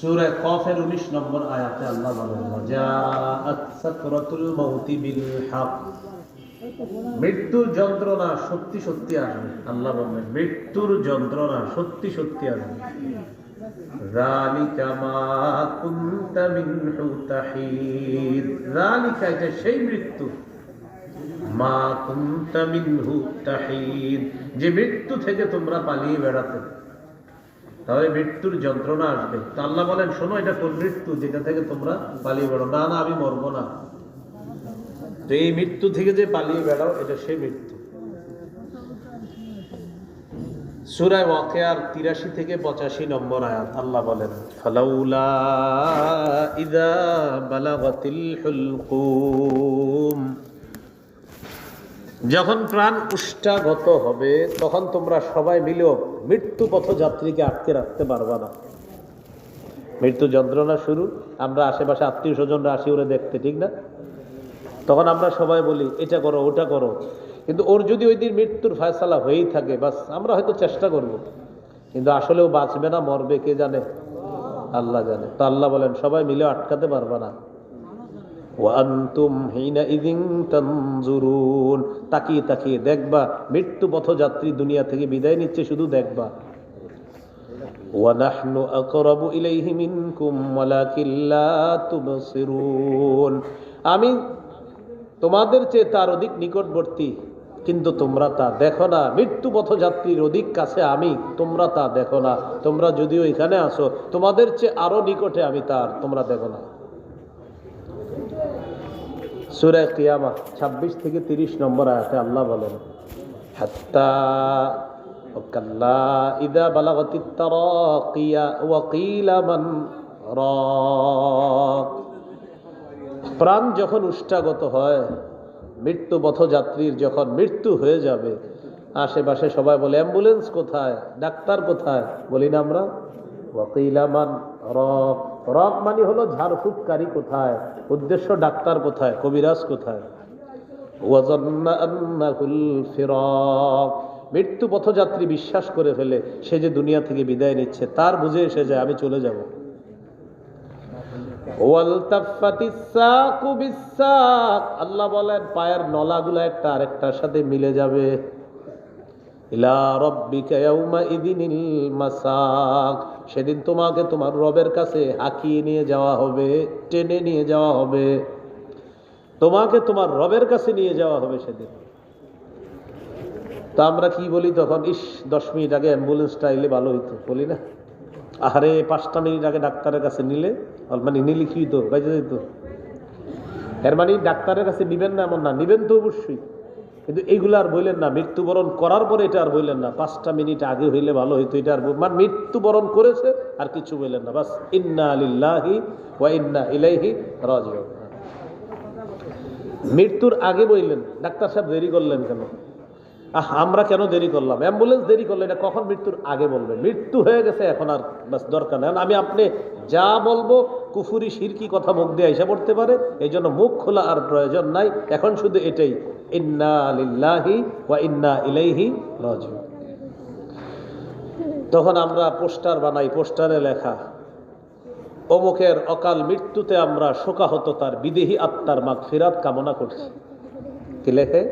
সূরা কফের 19 নম্বর আয়াতে আল্লাহ বলেন, জাআত সাকরাতুল মাউতি বিল হক। মৃত্যুর যন্ত্রণা সত্যি সত্যি আসবে। আল্লাহ বলেন মৃত্যুর যন্ত্রণা সত্যি সত্যি আসবে। যালিকা মা কুনতা মিনহু তাহিদ। যালিকা, এটা সেই মৃত্যু, মা কুনতা মিনহু তাহিদ, যে মৃত্যু থেকে তোমরা পালিয়ে বেড়াতে। তাহলে মৃত্যুর যন্ত্রণা আসবে। তো আল্লাহ বলেন শোনো, এটা কোন মৃত্যু যেটা থেকে তোমরা পালিয়ে বেড়াও? না না, আমি মরবো না। তো এই মৃত্যু থেকে যে পালিয়ে বেড়াও, এটা সেই মৃত্যু। সূরা ওয়াকিয়ার 83 থেকে 85 নম্বর আয়াত আল্লাহ বলেন, ফালাউলা ইযা বালাগাতিল হুলকুম। যখন প্রাণ উষ্ঠাগত হবে, তখন তোমরা সবাই মিলেও মৃত্যু পথযাত্রীকে আটকে রাখতে পারবা না। মৃত্যু যন্ত্রণা শুরু, আমরা আশেপাশে আত্মীয় স্বজনরা আসি ওরে দেখতে, ঠিক না? তখন আমরা সবাই বলি এটা করো ওটা করো, কিন্তু ওর যদি ওই দিন মৃত্যুর ফয়সালা হয়েই থাকে, বাস আমরা হয়তো চেষ্টা করব, কিন্তু আসলেও বাঁচবে না মরবে কে জানে? আল্লাহ জানে। তো আল্লাহ বলেন সবাই মিলে আটকাতে পারবা না। ওয়ান্তুম হিনাইযিন তানজুরুন, তাকিয়ে তাকিয়ে দেখবা মৃত্যু পথযাত্রী দুনিয়া থেকে বিদায় নিচ্ছে, শুধু দেখবা। ওয়ানাহনু আকরাবু ইলাইহি মিনকুম ওয়ালাকিন লা তুবসিরুন, আমি তোমাদের চেয়ে তার অধিক নিকটবর্তী, কিন্তু তোমরা তা দেখো না। মৃত্যু পথযাত্রীর অধিক কাছে আমি, তোমরা তা দেখো না। তোমরা যদিও এখানে আসো, তোমাদের চেয়ে আরো নিকটে আমি তার, তোমরা দেখো না। সূরা কিয়ামা 26 থেকে 30 নম্বর আয়াতে আল্লাহ বলেন, হাত্তা ওয়াকাল্লা ইযা বালাগাতিত তারাকিয়া ওয়া কিলা মান রাক। প্রাণ যখন উষ্ঠাগত হয়, মৃত্যু পথযাত্রীর যখন মৃত্যু হয়ে যাবে, আশেপাশে সবাই বলে অ্যাম্বুলেন্স কোথায়, ডাক্তার কোথায়? বলি না আমরা? ওয়া কিলা মান রাক। রক মানে হলো ঝাড়ফুঁককারী কোথায়, উদ্দেশ্য ডাক্তার কোথায়, কবিরাজ কোথায়? ওয়াজান্না আন্নাহুল ফিরাক। মৃত্যু পথযাত্রী বিশ্বাস করে ফেলে সে যে দুনিয়া থেকে বিদায় নিচ্ছে, তার বুঝে এসে যায় আমি চলে যাব। ওয়ালতাফাতিস সাকু বিসাক, আল্লাহ বলেন পায়ের নলাগুলো একটা আরেকটার সাথে মিলে যাবে। ইলা রাব্বিকা ইয়াউমা ইযিনিল মাসাক, সেদিন তোমাকে তোমার রবের কাছে হাঁকিয়ে নিয়ে যাওয়া হবে, টেনে নিয়ে যাওয়া হবে, তোমাকে তোমার রবের কাছে নিয়ে যাওয়া হবে সেদিন। তা আমরা কি বলি তখন? ইস 10 মিনিট আগে অ্যাম্বুলেন্সটা এলে ভালো হইতো, বলি না? আরে 5টা মিনিট আগে ডাক্তারের কাছে নিলে, মানে নিলে কি হইতো, বাইজে যেত। এর মানে ডাক্তারের কাছে নিবেন না এমন না, নিবেন তো অবশ্যই, কিন্তু এইগুলো আর বললেন না। মৃত্যুবরণ করার পরে এটা আর বললেন না, 5টা মিনিট আগে হইলে ভালো হইতো, এটা আর মানে মৃত্যুবরণ করেছে আর কিছু বললেন না, বাস ইন্না লিল্লাহি ওয়া ইন্না ইলাইহি রাজিউন। মৃত্যুর আগে বললেন, ডাক্তার সাহেব দেরি করলেন কেন? আমরা কেন দেরি করলাম? অ্যাম্বুলেন্স দেরি করলে এটা কখন মৃত্যুর আগে বলবে? মৃত্যু হয়ে গেছে, এখন আর বাস দরকার নেই। আমি আপনি যা বলবো কুফুরি শিরকি কথা মুখ দিয়ে এসে পড়তে পারে, এই জন্য মুখ খোলা আর প্রয়োজন নাই। এখন শুধু এটাই, ইন্না লিল্লাহি ওয়া ইন্না ইলাইহি রাজিউন। তখন আমরা পোস্টার বানাই, পোস্টারে লেখা অমুকের অকাল মৃত্যুতে আমরা শোকাহত তার বিদেহী আত্মার মাগফিরাত কামনা করছি। কি লেখে?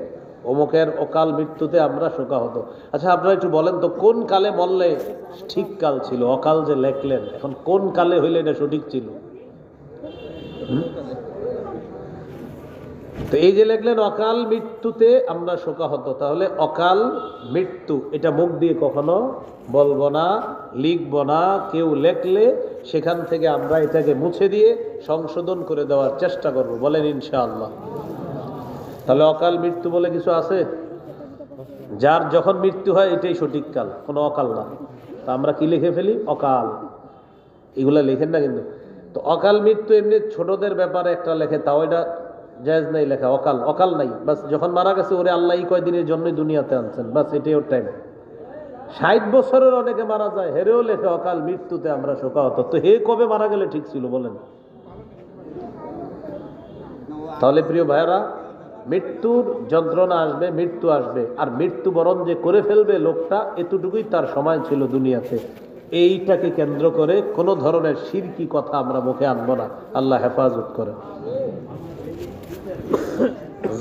অমুকের অকাল মৃত্যুতে আমরা শোকাহত। আচ্ছা আপনারা একটু বলেন তো, কোন কালে মরলে ঠিক কাল ছিল? অকাল যে লেখলেন, এখন কোন কালে হইলে এটা সঠিক ছিল? তো এই যে লেখলেন অকাল মৃত্যুতে আমরা শোকাহত, তাহলে অকাল মৃত্যু এটা মুখ দিয়ে কখনো বলবো না, লিখবো না। কেউ লেখলে সেখান থেকে আমরা এটাকে মুছে দিয়ে সংশোধন করে দেওয়ার চেষ্টা করব, বলেন ইনশাআল্লাহ। তাহলে অকাল মৃত্যু বলে কিছু আছে? যার যখন মৃত্যু হয় এটাই সঠিক কাল, কোনো অকাল না। তা আমরা কি লিখে ফেলি? অকাল। এগুলা লেখেন না কিন্তু। তো অকাল মৃত্যু এমনি ছোটদের ব্যাপারে একটা লেখে, তাও এটা জায়েজ নাই লেখা। অকাল অকাল নাই, বাস যখন মারা গেছে ওরে আল্লাহ এই কয়দিনের জন্যই দুনিয়াতে আনছেন, বাস এটাই ওর টাইম। 60 বছরের অনেকে মারা যায়, হেরেও লেখে অকাল মৃত্যুতে আমরা শোকাহত। তো হে কবে মারা গেলে ঠিক ছিল বলেন? তাহলে প্রিয় ভাইরা, মৃত্যুর যন্ত্রণা আসবে, মৃত্যু আসবে, আর মৃত্যুবরণ যে করে ফেলবে লোকটা, এতটুকুই তার সময় ছিল দুনিয়াতে। এইটাকে কেন্দ্র করে কোনো ধরনের শিরকি কথা আমরা মুখে আনবো না। আল্লাহ হেফাজত করে।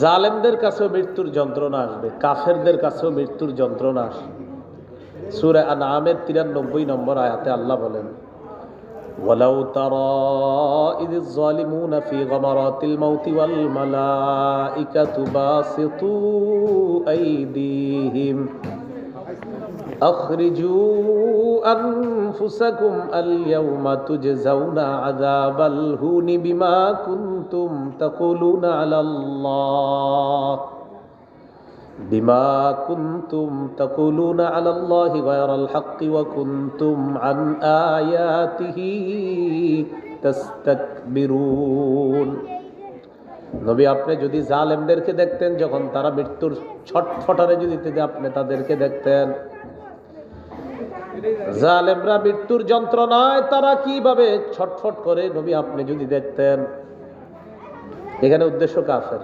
জালেমদের কাছেও মৃত্যুর যন্ত্রণা আসবে, কাফেরদের কাছেও মৃত্যুর যন্ত্রণা আসবে। সূরা আনআমের 93 নম্বর আয়াতে আল্লাহ বলেন, ওয়ালাউ তারা ইযিজ যালিমুনা ফি গামারাতিল মাউতি ওয়াল মালাইকাতু বাসিতু আইদিহিম আখরিজু আনফুসাকুম আল ইয়াওমা তুজজাউনা আযাবাল হুনি বিমা কুনতুম তাকুলুনা আলাল্লাহ বিমা কুনতুম তাকুলুনা আলাল্লাহি গায়রাল হাক্কি ওয়া কুনতুম আন আয়াতিহি তাস্তাকবিরুন। নবী, আপনি যদি জালেমদেরকে দেখতেন যখন তারা মৃত্যুর ছটফটারে যদি আপনি তাদেরকে দেখতেন, জালেমরা মৃত্যুর যন্ত্রণায় তারা কিভাবে ছটফট করে, নবী আপনি যদি দেখতেন। এখানে উদ্দেশ্য কাফের।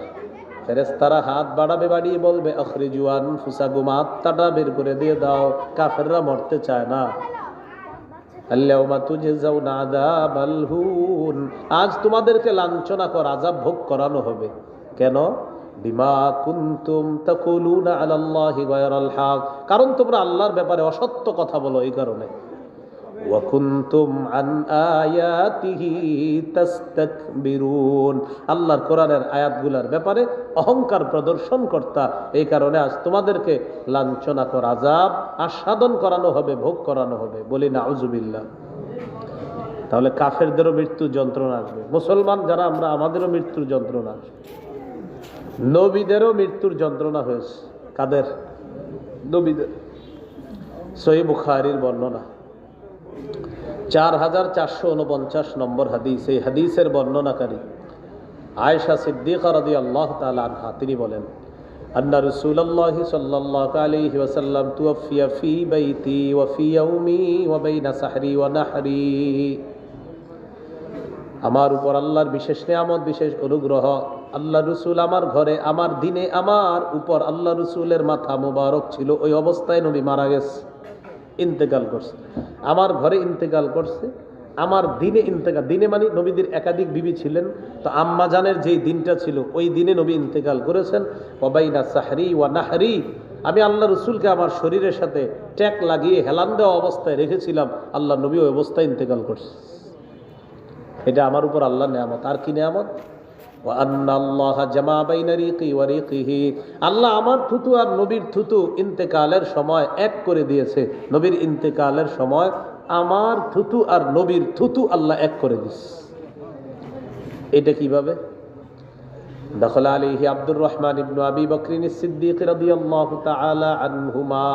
ফেরেশতারা হাত বাড়াবে, বাড়িয়ে বলবে আখরিজু আনফুসাকুম, আত্মাটা বের করে দিয়ে দাও। কাফেররা মরতে চায় না। আল-ইয়াওমা তুজজাউনা আযাবাল হুন, আজ তোমাদেরকে লাঞ্ছনাকর আযাব ভোগ করানো হবে। কেন? বিমা কুনতুম তাকুলুনা আলাল্লাহি গায়রাল হক, কারণ তোমরা আল্লাহর ব্যাপারে অসত্য কথা বলো, এই কারণে। ওয়া কুনতুম আন আয়াতিহি তাস্তাকবিরুন, আল্লাহর কোরআনের আয়াতগুলোর ব্যাপারে অহংকার প্রদর্শন করতা, এই কারণে আজ তোমাদেরকে লাঞ্ছনাকর আযাব আস্বাদন করানো হবে, ভোগ করানো হবে। বলি নাউজুবিল্লাহ। তাহলে কাফেরদেরও মৃত্যুর যন্ত্রণা আসবে, মুসলমান যারা আমরা, আমাদেরও মৃত্যুর যন্ত্রণা আসবে। নবীদেরও মৃত্যুর যন্ত্রণা হয়েছে। কাদের? নবীদের। সহিহ বুখারীর বর্ণনা 4449 নম্বর হাদিস। এই হাদিসের বর্ণনাকারী আয়েশা সিদ্দিকা রাদিয়াল্লাহু তাআলা আনহা, তিনি বলেন, আন্না রাসূলুল্লাহি সাল্লাল্লাহু আলাইহি ওয়াসাল্লাম তুওফিয়া ফি বাইতি ওয়া ফি ইয়াউমি ওয়া বাইনা সাহরি ওয়া নাহরি। আমার উপর আল্লাহর বিশেষ নিয়ামত, বিশেষ অনুগ্রহ। আল্লাহ রসুল আমার ঘরে, আমার দিনে আমার উপর আল্লাহ রসুলের মাথা মুবারক ছিল, ওই অবস্থায় নবী মারা গেছে, ইন্তেকাল করছে। আমার ঘরে ইন্তেকাল করছে, আমার দিনে ইন্তেকাল। দিনে মানে নবীদের একাধিক বিবি ছিলেন, তো আম্মা জানের যেই দিনটা ছিল ওই দিনে নবী ইন্তেকাল করেছেন। ওয়াবাইনা সাহরি ওয়া নাহরি, আমি আল্লাহ রসুলকে আমার শরীরের সাথে ট্যাক লাগিয়ে হেলান দেওয়া অবস্থায় রেখেছিলাম, আল্লাহ নবী ওই অবস্থায় ইন্তেকাল করছে। এটা আমার উপর আল্লাহর নিয়ামত। আর কি নিয়ামত? ওয়া আন্নাল্লাহা জামা বাইনা রিকি ওয়া রিকিহি, আল্লাহ আমার থুতু আর নবীর থুতু ইন্তেকালের সময় এক করে দিয়েছে। নবীর ইন্তেকালের সময় আমার থুতু আর নবীর থুতু আল্লাহ এক করে দিয়েছে। এটা কিভাবে? দাখালা আলাইহি আব্দুর রহমান ইবনে আবি বকরিন সিদ্দিক রাদিয়াল্লাহু তাআলা আনহুমা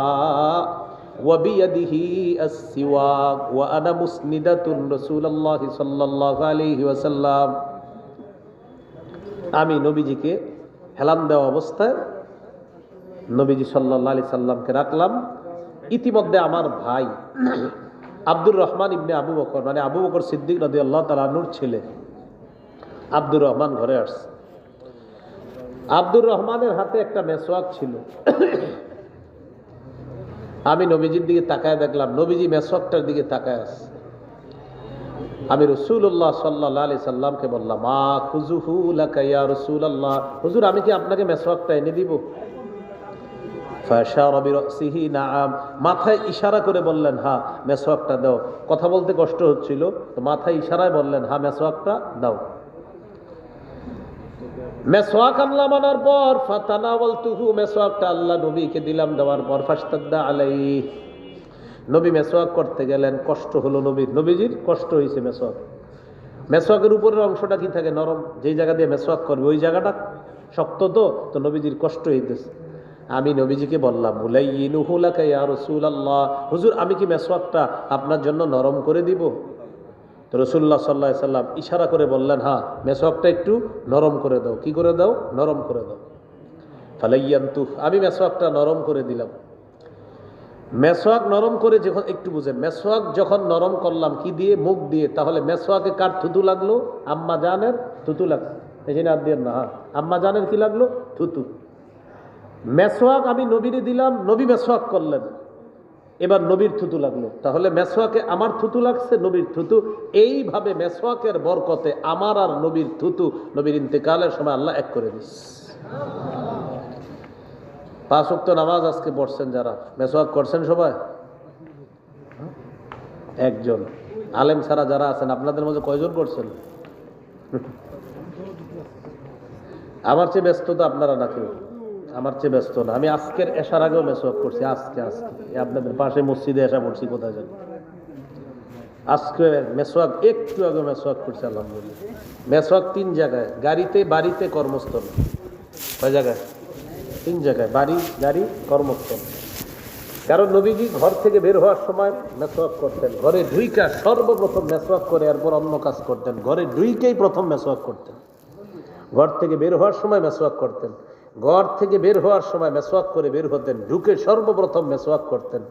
ওয়া বিয়াদিহি আস-সিওয়াক ওয়া আনা মুসনিদাতুন রাসূলুল্লাহি সাল্লাল্লাহু আলাইহি ওয়াসাল্লাম। আমি নবীজিকে হেলান দেওয়া অবস্থায় নবীজি সাল্লাল্লাহু আলাইহি সাল্লামকে রাখলাম। ইতিমধ্যে আমার ভাই আব্দুর রহমান ইবনে আবু বকর, মানে আবু বকর সিদ্দিক রাদিয়াল্লাহু তাআলা আনহুর ছেলে আব্দুর রহমান ঘরে আসছে। আব্দুর রহমানের হাতে একটা মেসওয়াক ছিল। আমি নবীজির দিকে তাকায় দেখলাম নবীজি মেসওয়াকটার দিকে তাকায় আছে। আমি রাসূলুল্লাহ সাল্লাল্লাহু আলাইহি সাল্লামকে বললাম, মা খুযুহু লাকা ইয়া রাসূলুল্লাহ, হুজুর আমি কি আপনাকে মেসওয়াকটা এনে দিব? ফাশারা বিরাসিহি নাআম, মাথায় ইশারা করে বললেন হ্যাঁ মেসওয়াকটা দাও। কথা বলতে কষ্ট হচ্ছিল, তো মাথায় ইশারায় বললেন হ্যাঁ মেসওয়াকটা দাও। মেসওয়াক আনলাম, আনার পর ফাতানাওয়ালতুহু, মেসওয়াকটা আল্লাহ নবীকে দিলাম। দেওয়ার পর ফাশতাদ্দা আলাইহি, নবী মেসওয়াক করতে গেলেন, কষ্ট হলো নবীর। নবীজির কষ্ট হয়েছে মেসওয়াক। মেসওয়াকের উপরের অংশটা কি থাকে? নরম। যেই জায়গা দিয়ে মেসওয়াক করবে ওই জায়গাটা শক্ত, তো নবীজির কষ্ট হইতেছে। আমি নবীজিকে বললাম, উলাইয়িনুহু লাকা ইয়া রাসূলুল্লাহ, হুজুর আমি কি মেসওয়াকটা আপনার জন্য নরম করে দিব? তো রাসূলুল্লাহ সাল্লাল্লাহু আলাইহি সাল্লাম ইশারা করে বললেন, হ্যাঁ মেসওয়াকটা একটু নরম করে দাও। কি করে দাও? নরম করে দাও। ফালাইয়ান্তু, আমি মেসওয়াকটা নরম করে দিলাম। মেসওয়াক নরম করে যখন, একটু বুঝেন, মেসওয়াক যখন নরম করলাম কি দিয়ে? মুখ দিয়ে। তাহলে মেসওয়াকে কার থুতু লাগলো? আম্মা জানের থুতু লাগছে। এই জন্য আর দিয়ে না, আম্মা জানের কি লাগলো? থুতু। মেসওয়াক আমি নবীরে দিলাম, নবী মেসওয়াক করলেন। এবার নবীর থুতু লাগলো, তাহলে মেসওয়াকে আমার থুতু লাগছে, নবীর থুতু। এইভাবে মেসওয়াকের বরকতে আমার আর নবীর থুতু নবীর ইন্তেকালের সময় আল্লাহ এক করে দিস। 5 ওয়াক্ত নামাজ আজকে পড়ছেন যারা, মেসওয়াক করছেন সবাই? একজন। আলেম ছাড়া যারা আছেন আপনাদের মধ্যে কয়জন করছেন? আমার চেয়ে ব্যস্ত তো আপনারা না, কেউ আমার চেয়ে ব্যস্ত না। আমি আজকের এশার আগেও মেসওয়াক করছি, আজকে আপনাদের পাশে মসজিদে এসা পড়ছি, কোথায় যান। আজকে মেসওয়াক একটু আগে মেসওয়াক করছি আলহামদুলিল্লাহ। মেসওয়াক 3 জায়গায়, গাড়িতে, বাড়িতে, কর্মস্থল। কয় জায়গায়? 3 জায়গায়, বাড়ি, গাড়ি, কর্মস্থল। কারণ নবীজি ঘর থেকে বের হওয়ার সময় মেসওয়াক করতেন, ঘরে ঢুইকা সর্বপ্রথম মেসওয়াক করে এরপর অন্য কাজ করতেন। ঘরে ঢুইকেই প্রথম মেসওয়াক করতেন, ঘর থেকে বের হওয়ার সময় মেসওয়াক করতেন, ঘর থেকে বের হওয়ার সময় মেসওয়াক করে বের হতেন, ঢুকে সর্বপ্রথম মেসওয়াক করতেন।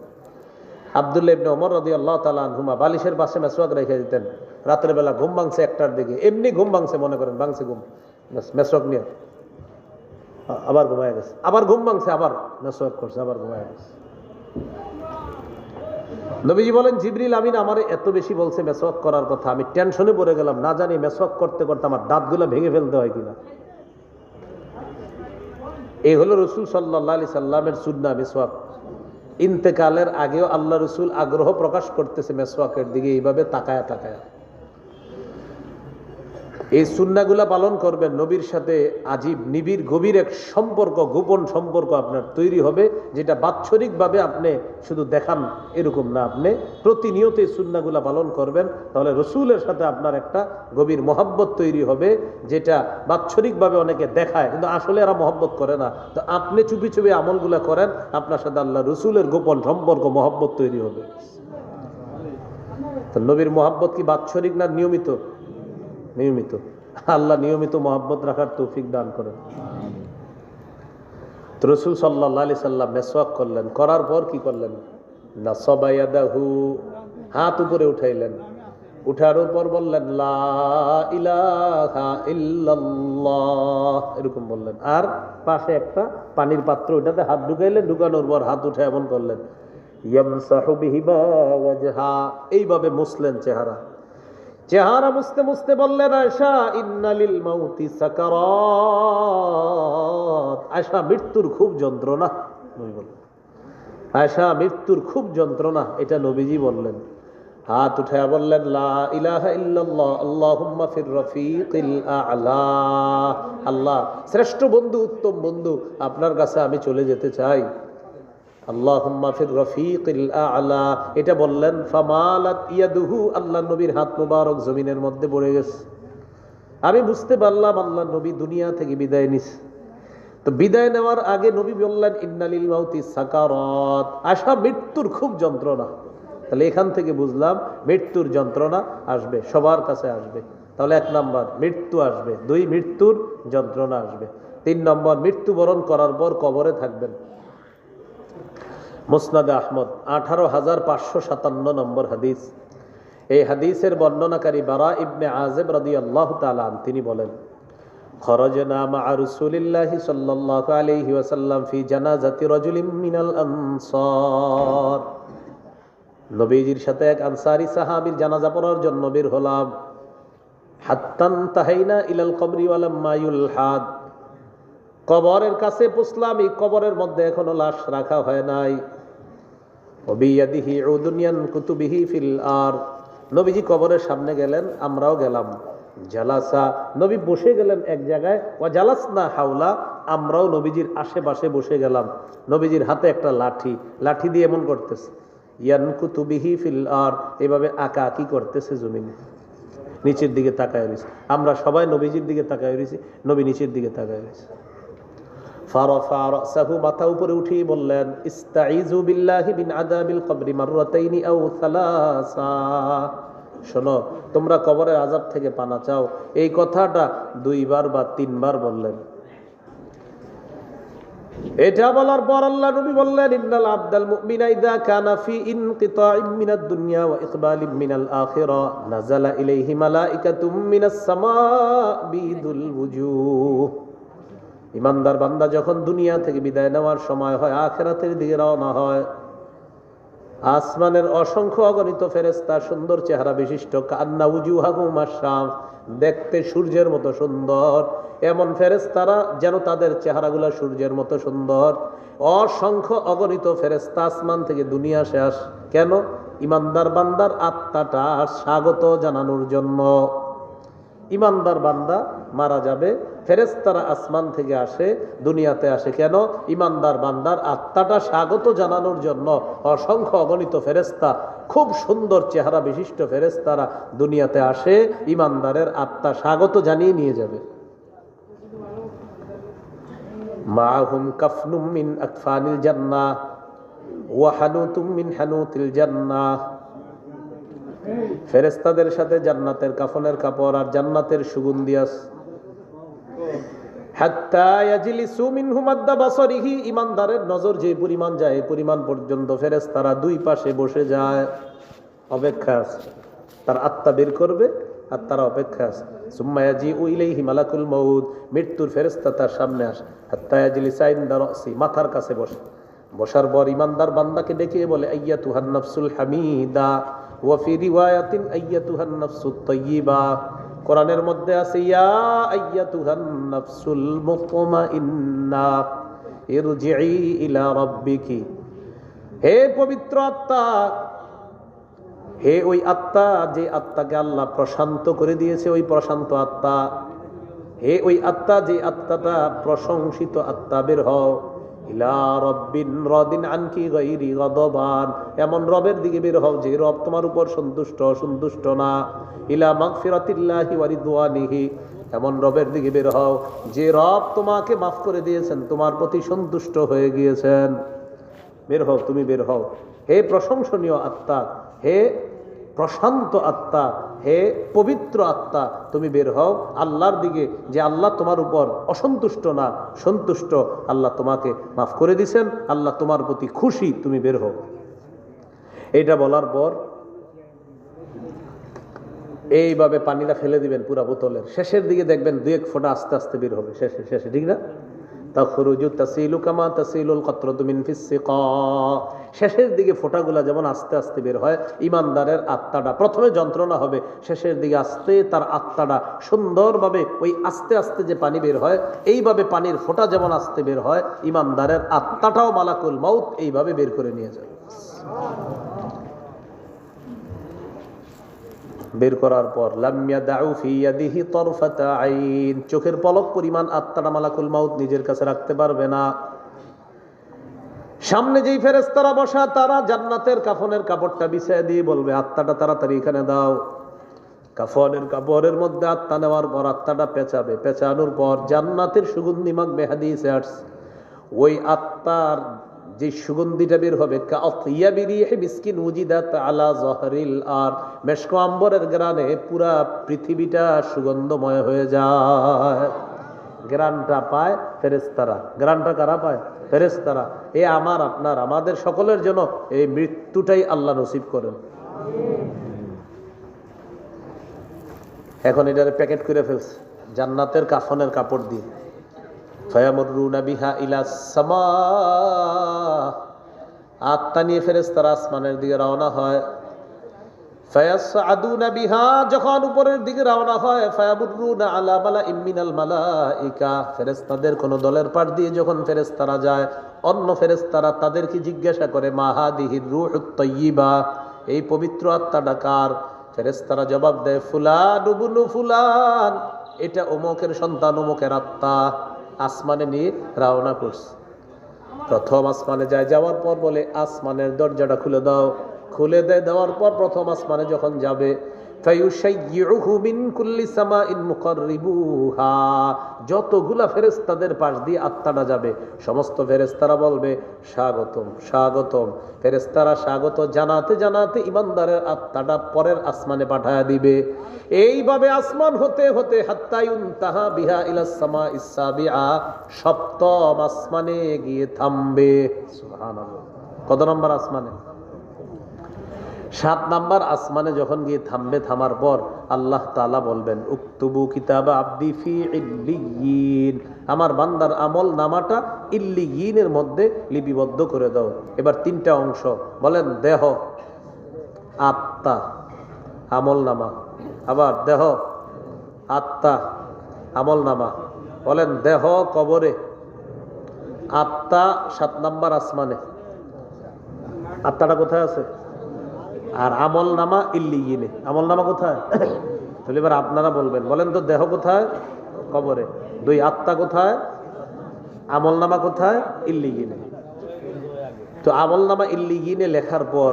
আব্দুল্লাহ ইবনে ওমর রাদিয়াল্লাহু তাআলা আনহুমা বালিশের পাশে মেসওয়াক রেখে দিতেন। রাতের বেলা ঘুম ভাঙছে 1টার দিকে, এমনি ঘুম ভাঙছে, মনে করেন ভাঙছে ঘুম, মেসওয়াক নিয়ে আবার ঘুমায় গেছে, আবার ঘুম ভাঙছে, আবার মেসওয়াক করছে, আবার ঘুমায় গেছে। নবীজি বলেন, জিবরিল আমিন আমারে এত বেশি বলছে মেসওয়াক করার কথা, আমি টেনশনে পড়ে গেলাম, না জানি মেসওয়াক করতে করতে আমার দাঁতগুলো ভেঙে ফেলতে হয় কিনা। এই হলো রসুল সাল্লাল্লাহু আলাইহি সাল্লামের সুন্নাহ মেসওয়াক। ইন্তেকালের আগেও আল্লাহ রসুল আগ্রহ প্রকাশ করতেছে মেসওয়াকের দিকে, এইভাবে তাকায়া তাকায়া। এই সুন্নাহগুলা পালন করবেন, নবীর সাথে আজীব নিবিড় গভীর এক সম্পর্ক, গোপন সম্পর্ক আপনার তৈরি হবে, যেটা বাৎসরিকভাবে আপনি শুধু দেখান এরকম না, আপনি প্রতিনিয়ত এই সুন্নাহগুলা পালন করবেন, তাহলে রসুলের সাথে আপনার একটা গভীর মহব্বত তৈরি হবে, যেটা বাৎসরিকভাবে অনেকে দেখায় কিন্তু আসলে এরা মহব্বত করে না। তো আপনি চুপি চুপি আমলগুলা করেন, আপনার সাথে আল্লাহ রসুলের গোপন সম্পর্ক, মহব্বত তৈরি হবে। তো নবীর মহব্বত কি বাৎসরিক না নিয়মিত? নিয়মিত। আল্লাহ নিয়মিত মহব্বত রাখার তৌফিক দান করেন। তো রাসূল সাল্লাল্লাহু আলাইহি সাল্লাম মেসওয়াক করলেন, করার পর কি করলেন? নাসাবা ইয়াদাহু, হাত উপরে উঠাইলেন, উঠানোর পর বললেন লা ইলাহা ইল্লাল্লাহ, এরকম বললেন। আর পাশে একটা পানির পাত্র, ওটাতে হাত ঢুকাইলেন, ঢুকানোর পর হাত উঠে এমন করলেন ইয়ামসাহু বিহিমা ওয়াজহা, এইভাবে মুছলেন চেহারা। চেহারা মুছতে মুছতে বললেন আয়েশা ইন্নালিল মাউতি সাকারাত, আয়েশা মৃত্যুর খুব যন্ত্রণা। নবী বললেন আয়েশা মৃত্যুর খুব যন্ত্রণা, এটা নবীজি বললেন। হাত উঠায়া বললেন লা ইলাহা ইল্লাল্লাহ আল্লাহুম্মা ফির রফিকিল আ'লা, আল্লাহ শ্রেষ্ঠ বন্ধু, উত্তম বন্ধু, আপনার কাছে আমি চলে যেতে চাই। আল্লাহুম্মা ফির রফিকিল আ'লা, এটা বললেন। ফামালাত ইয়াদুহু, আল্লাহ নবীর হাত মুবারক জমিনের মধ্যে পড়ে গেছে। আমি বুঝতে পারলাম আল্লাহ নবী দুনিয়া থেকে বিদায় নিছে। তো বিদায় নেওয়ার আগে নবী বললেন ইন্নালিল মাউতি সাকারাত, আশা মৃত্যুর খুব যন্ত্রণা। তাহলে এখান থেকে বুঝলাম মৃত্যুর যন্ত্রণা আসবে, সবার কাছে আসবে। তাহলে 1 নম্বর মৃত্যু আসবে, 2 মৃত্যুর যন্ত্রণা আসবে, 3 নম্বর মৃত্যুবরণ করার পর কবরে থাকবেন। মুসনাদে আহমদ 18,557 নম্বর হাদিস। এই হাদিসের বর্ণনাকারী বারা ইবনে আযিব রাদিয়াল্লাহু তাআলা আন, তিনি বলেন খরাজনা মা রাসূলিল্লাহি সাল্লাল্লাহু আলাইহি ওয়াসাল্লাম ফি জানাজাতি রাজুলিন মিনাল আনসার, নবীজির সাথে এক আনসারী সাহাবীর জানাজা পড়ার জন্য বের হলাম। হাত্তান তাহাইনা ইলাল কবরি ওয়ালাম্মা ইউলহাদ, কবরের কাছে পৌঁছলাম, এই কবরের মধ্যে এখনো লাশ রাখা হয় নাই। ওবিয়াদিহি উদুনিয়ান কুতুবিহি ফিল আর, নবীজি কবরের সামনে গেলেন, আমরাও গেলাম। জালাসা, নবী বসে গেলেন এক জায়গায়, ওয়া জালাসনা হাওলা, আমরাও নবীজির আশেপাশে বসে গেলাম। নবীজির হাতে একটা লাঠি, লাঠি দিয়ে এমন করতেছে ইয়ান কুতুবিহি ফিল আর, এভাবে আঁকা আঁকি করতেছে জমিনে, নিচের দিকে তাকায় রয়েছে। আমরা সবাই নবীজির দিকে তাকায় রয়েছি, নবী নিচের দিকে তাকায় রয়েছে। ফারাফা রাসাহু, মাথা উপরে উঠিয়ে বললেন ইস্তাইযু বিল্লাহি মিন আযাবিল কবরি মাররাতাইনি আও সালাসা, শোনো তোমরা কবরের আযাব থেকে পানা চাও। এই কথাটা 2 বার বা 3 বার বললেন। এটা বলার পর আল্লাহ নবী বললেন ইন্নাল আবদাল মুমিনা ইযা কানা ফি ইনকিতাইম মিনাদ দুনিয়া ওয়া ইকবালিম মিনাল আখিরা নাযালা ইলাইহি মালাইকাতুম মিনাস সামা বিদুল ওয়ুজুহ, ইমানদার বান্দা যখন দুনিয়া থেকে বিদায় নেওয়ার সময় হয়, আখিরাতের দিকে রওনা হয়, আসমানের অসংখ্য অগণিত ফেরেশতা সুন্দর চেহারা বিশিষ্ট, কান্না উজুহাহুম আশ-শামস, দেখতে সূর্যের মতো সুন্দর, এমন ফেরেশতারা যেন তাদের চেহারাগুলো সূর্যের মতো সুন্দর। অসংখ্য অগণিত ফেরেশতা আসমান থেকে দুনিয়া শেষ কেন? ইমানদার বান্দার আত্মাটা স্বাগত জানানোর জন্য। ইমানদার বান্দা মারা যাবে, ফেরেশতারা আসমান থেকে আসে, দুনিয়াতে আসে কেন? ইমানদার বান্দার আত্মাটা স্বাগত জানানোর জন্য। অসংখ্য অগণিত ফেরেশতা, খুব সুন্দর চেহারা বিশিষ্ট ফেরেশতারা দুনিয়াতে আসে, ইমানদারের আত্মা স্বাগত জানিয়ে নিয়ে যাবে। মাহুম কাফনুম মিন আকফানিল জান্নাহ ওয়া হানুতুম মিন হানুতিল জান্নাহ। ফেরেশতাদের সাথে জান্নাতের কাফনের কাপড় আর জান্নাতের সুগন্ধি আছে। হাত্তা ইয়াজলিসু মিনহু মাদ্দা বাসরিহি, ইমানদারের নজর যে পরিমাণ যায় এই পরিমাণ পর্যন্ত ফেরেশতারা দুই পাশে বসে যায়, অপেক্ষা আছে। তার আত্মা বের করবে আর তারা অপেক্ষা আছে। সুম্মা ইয়াজিউ ইলাইহি মালাকুল মউত, মৃত্যুর ফেরেশতা তার সামনে আসে। হাত্তা ইয়াজলিসা ইনদা রাসি, মাথার কাছে বসে। বসার পর ইমানদার বান্দাকে ডেকে বলে, আইয়াতুহান নাফসুল হামিদা ওয়া ফি রিওয়ায়াতিন আইয়াতুহান নাফসুত তাইয়্যিবা। কোরআনের মধ্যে আছে ইয়া আইয়াতুহান নাফসুল মুতমাইন্না ইরজিই ইলা রাব্বিকি, হে পবিত্র আত্মা, হে ওই আত্মা যে আত্মাকে আল্লাহ প্রশান্ত করে দিয়েছে, ওই প্রশান্ত আত্মা, হে ওই আত্মা যে আত্মাটা প্রশংসিত আত্মা, বের হও। ইলা রব্বিন রাদিন আনকি গায়রি গাদাবান, এমন রবের দিকে বের হও যে রব তোমার উপর সন্তুষ্ট না। ইলা মাগফিরাতিল্লাহি ওয়া রিদওয়ানিহি, এমন রবের দিকে বের হও যে রব তোমাকে মাফ করে দিয়েছেন, তোমার প্রতি সন্তুষ্ট হয়ে গিয়েছেন। বের হও, তুমি বের হও। হে প্রশংসনীয় আত্মা, হে প্রশান্ত আত্মা, হে পবিত্র আত্মা, তুমি বের হও আল্লাহর দিকে, যে আল্লাহ তোমার উপর অসন্তুষ্ট না, সন্তুষ্ট। আল্লাহ তোমাকে মাফ করে দিয়েছেন, আল্লাহ তোমার প্রতি খুশি, তুমি বের হও। এইটা বলার পর এইভাবে পানিটা ফেলে দিবেন পুরা বোতলের। শেষের দিকে দেখবেন দুই এক ফোঁটা আস্তে আস্তে বের হবে, শেষে, ঠিক না? তাখরুজু তাসিলু কামা তাসিলুল কাতরাতু মিন ফিস সিকা, শেষের দিকে ফোঁটাগুলা যেমন আস্তে আস্তে বের হয়, ইমানদারের আত্মাটা প্রথমে যন্ত্রণা হবে, শেষের দিকে আস্তে তার আত্মাটা সুন্দরভাবে ওই আস্তে আস্তে যে পানি বের হয়, এইভাবে পানির ফোঁটা যেমন আস্তে বের হয়, ইমানদারের আত্মাটাও মালাকুল মাউত এইভাবে বের করে নিয়ে যায়। বের করার পর লাম ইয়াদাউ ফি ইয়াদিহি তারফাতা আইন, চোখের পলক পরিমাণ আত্মাটা মালাকুল মাউত নিজের কাছে রাখতে পারবে না। সামনে যেই ফেরেশতারা বসা, তারা জান্নাতের কাফনের কাপড়টা বিছিয়ে দিয়ে বলবে, আত্মাটা তাড়াতাড়ি এখানে দাও। কাফনের কাপড়ের মধ্যে আত্মা নেওয়ার পর আত্মাটা পেঁচাবে, পেঁচানোর পর জান্নাতের সুগন্ধি মাখবে। হাদিসে আসছে ওই আত্মার যে সুগন্ধিটা বের হবে, আর মেশক আম্বরের গ্রানে পুরা পৃথিবীটা সুগন্ধময় হয়ে যায়। গ্রানটা পায় ফেরেশতারা। গ্রানটা কারা পায়? ফেরেশতারা। এ আমার আপনার আমাদের সকলের জন্য এই মৃত্যুটাই আল্লাহ নসিব করেন। এখন এটারে প্যাকেট করে ফেলছে জান্নাতের কাফনের কাপড় দিয়ে। ফায়ামুরুনা বিহা ইলাস সামা, আত্মা নিয়ে ফেরেশতারা আসমানের দিকে রওনা হয়। ফায়াসআদুনা বিহা, যখন উপরের দিকে রওনা হয়, ফায়ামুরুনা আলা মালাইম মিনাল মালাইকা, ফেরেশতাদের কোন দলের পাশ দিয়ে যখন ফেরেশতারা যায়, অন্য ফেরেশতারা তাদেরকে জিজ্ঞাসা করে, মা হাদিহির রূহুত তাইয়্যিবা, এই পবিত্র আত্মাটা কার? ফেরেশতারা জবাব দেয়, ফুলান ইবনু ফুলান, এটা অমুকের সন্তান, অমুকের আত্মা। আসমানে নিয়ে রওনা করছে। প্রথম আসমানে যায়, যাওয়ার পর বলে, আসমানের দরজাটা খুলে দাও। খুলে দেয়, দেওয়ার পর প্রথম আসমানে যখন যাবে, ফায়ুশাইয়্যুহু মিন কুল্লি সামাইন মুকাররিবুহা, যতগুলা ফেরেশতাদের পাশ দিয়ে আত্মাটা যাবে, সমস্ত ফেরেশতারা বলবে, স্বাগতম স্বাগতম। ফেরেশতারা স্বাগত জানাতে জানাতে ইমানদারের আত্মাটা পরের আসমানে পাঠায় দিবে। এইভাবে আসমান হতে হতে হাত্তা ইউনতাহা বিহা ইলাস সামাইস সাবিআ, সপ্তম আসমানে গিয়ে থামবে। সুবহানাল্লাহ। কত নম্বর আসমানে? 7 নাম্বার আসমানে যখন গিয়ে থামবে, থামার পর আল্লাহ তাআলা বলবেন উকতুবু কিতাবা আবদি ফি ইল্লিয়িন, আমার বান্দার আমল নামাটা ইল্লিয়িনের মধ্যে লিপিবদ্ধ করে দাও। এবার 3টা অংশ বলেন, দেহ, আত্মা, আমল নামা। আবার দেহ, আত্মা, আমল নামা। বলেন দেহ কবরে, আত্মা 7 নাম্বার আসমানে। আত্মাটা কোথায় আছে? আর আমল নামা ইল্লিয়িনে। আমল নামা কোথায়? তাহলে এবার আপনারা বলবেন, বলেন তো দেহ কোথায়? কবরে। 2 আত্মা কোথায়? আমল নামা কোথায়? ইল্লিয়িনে। তো আমল নামা ইল্লিয়িনে লেখার পর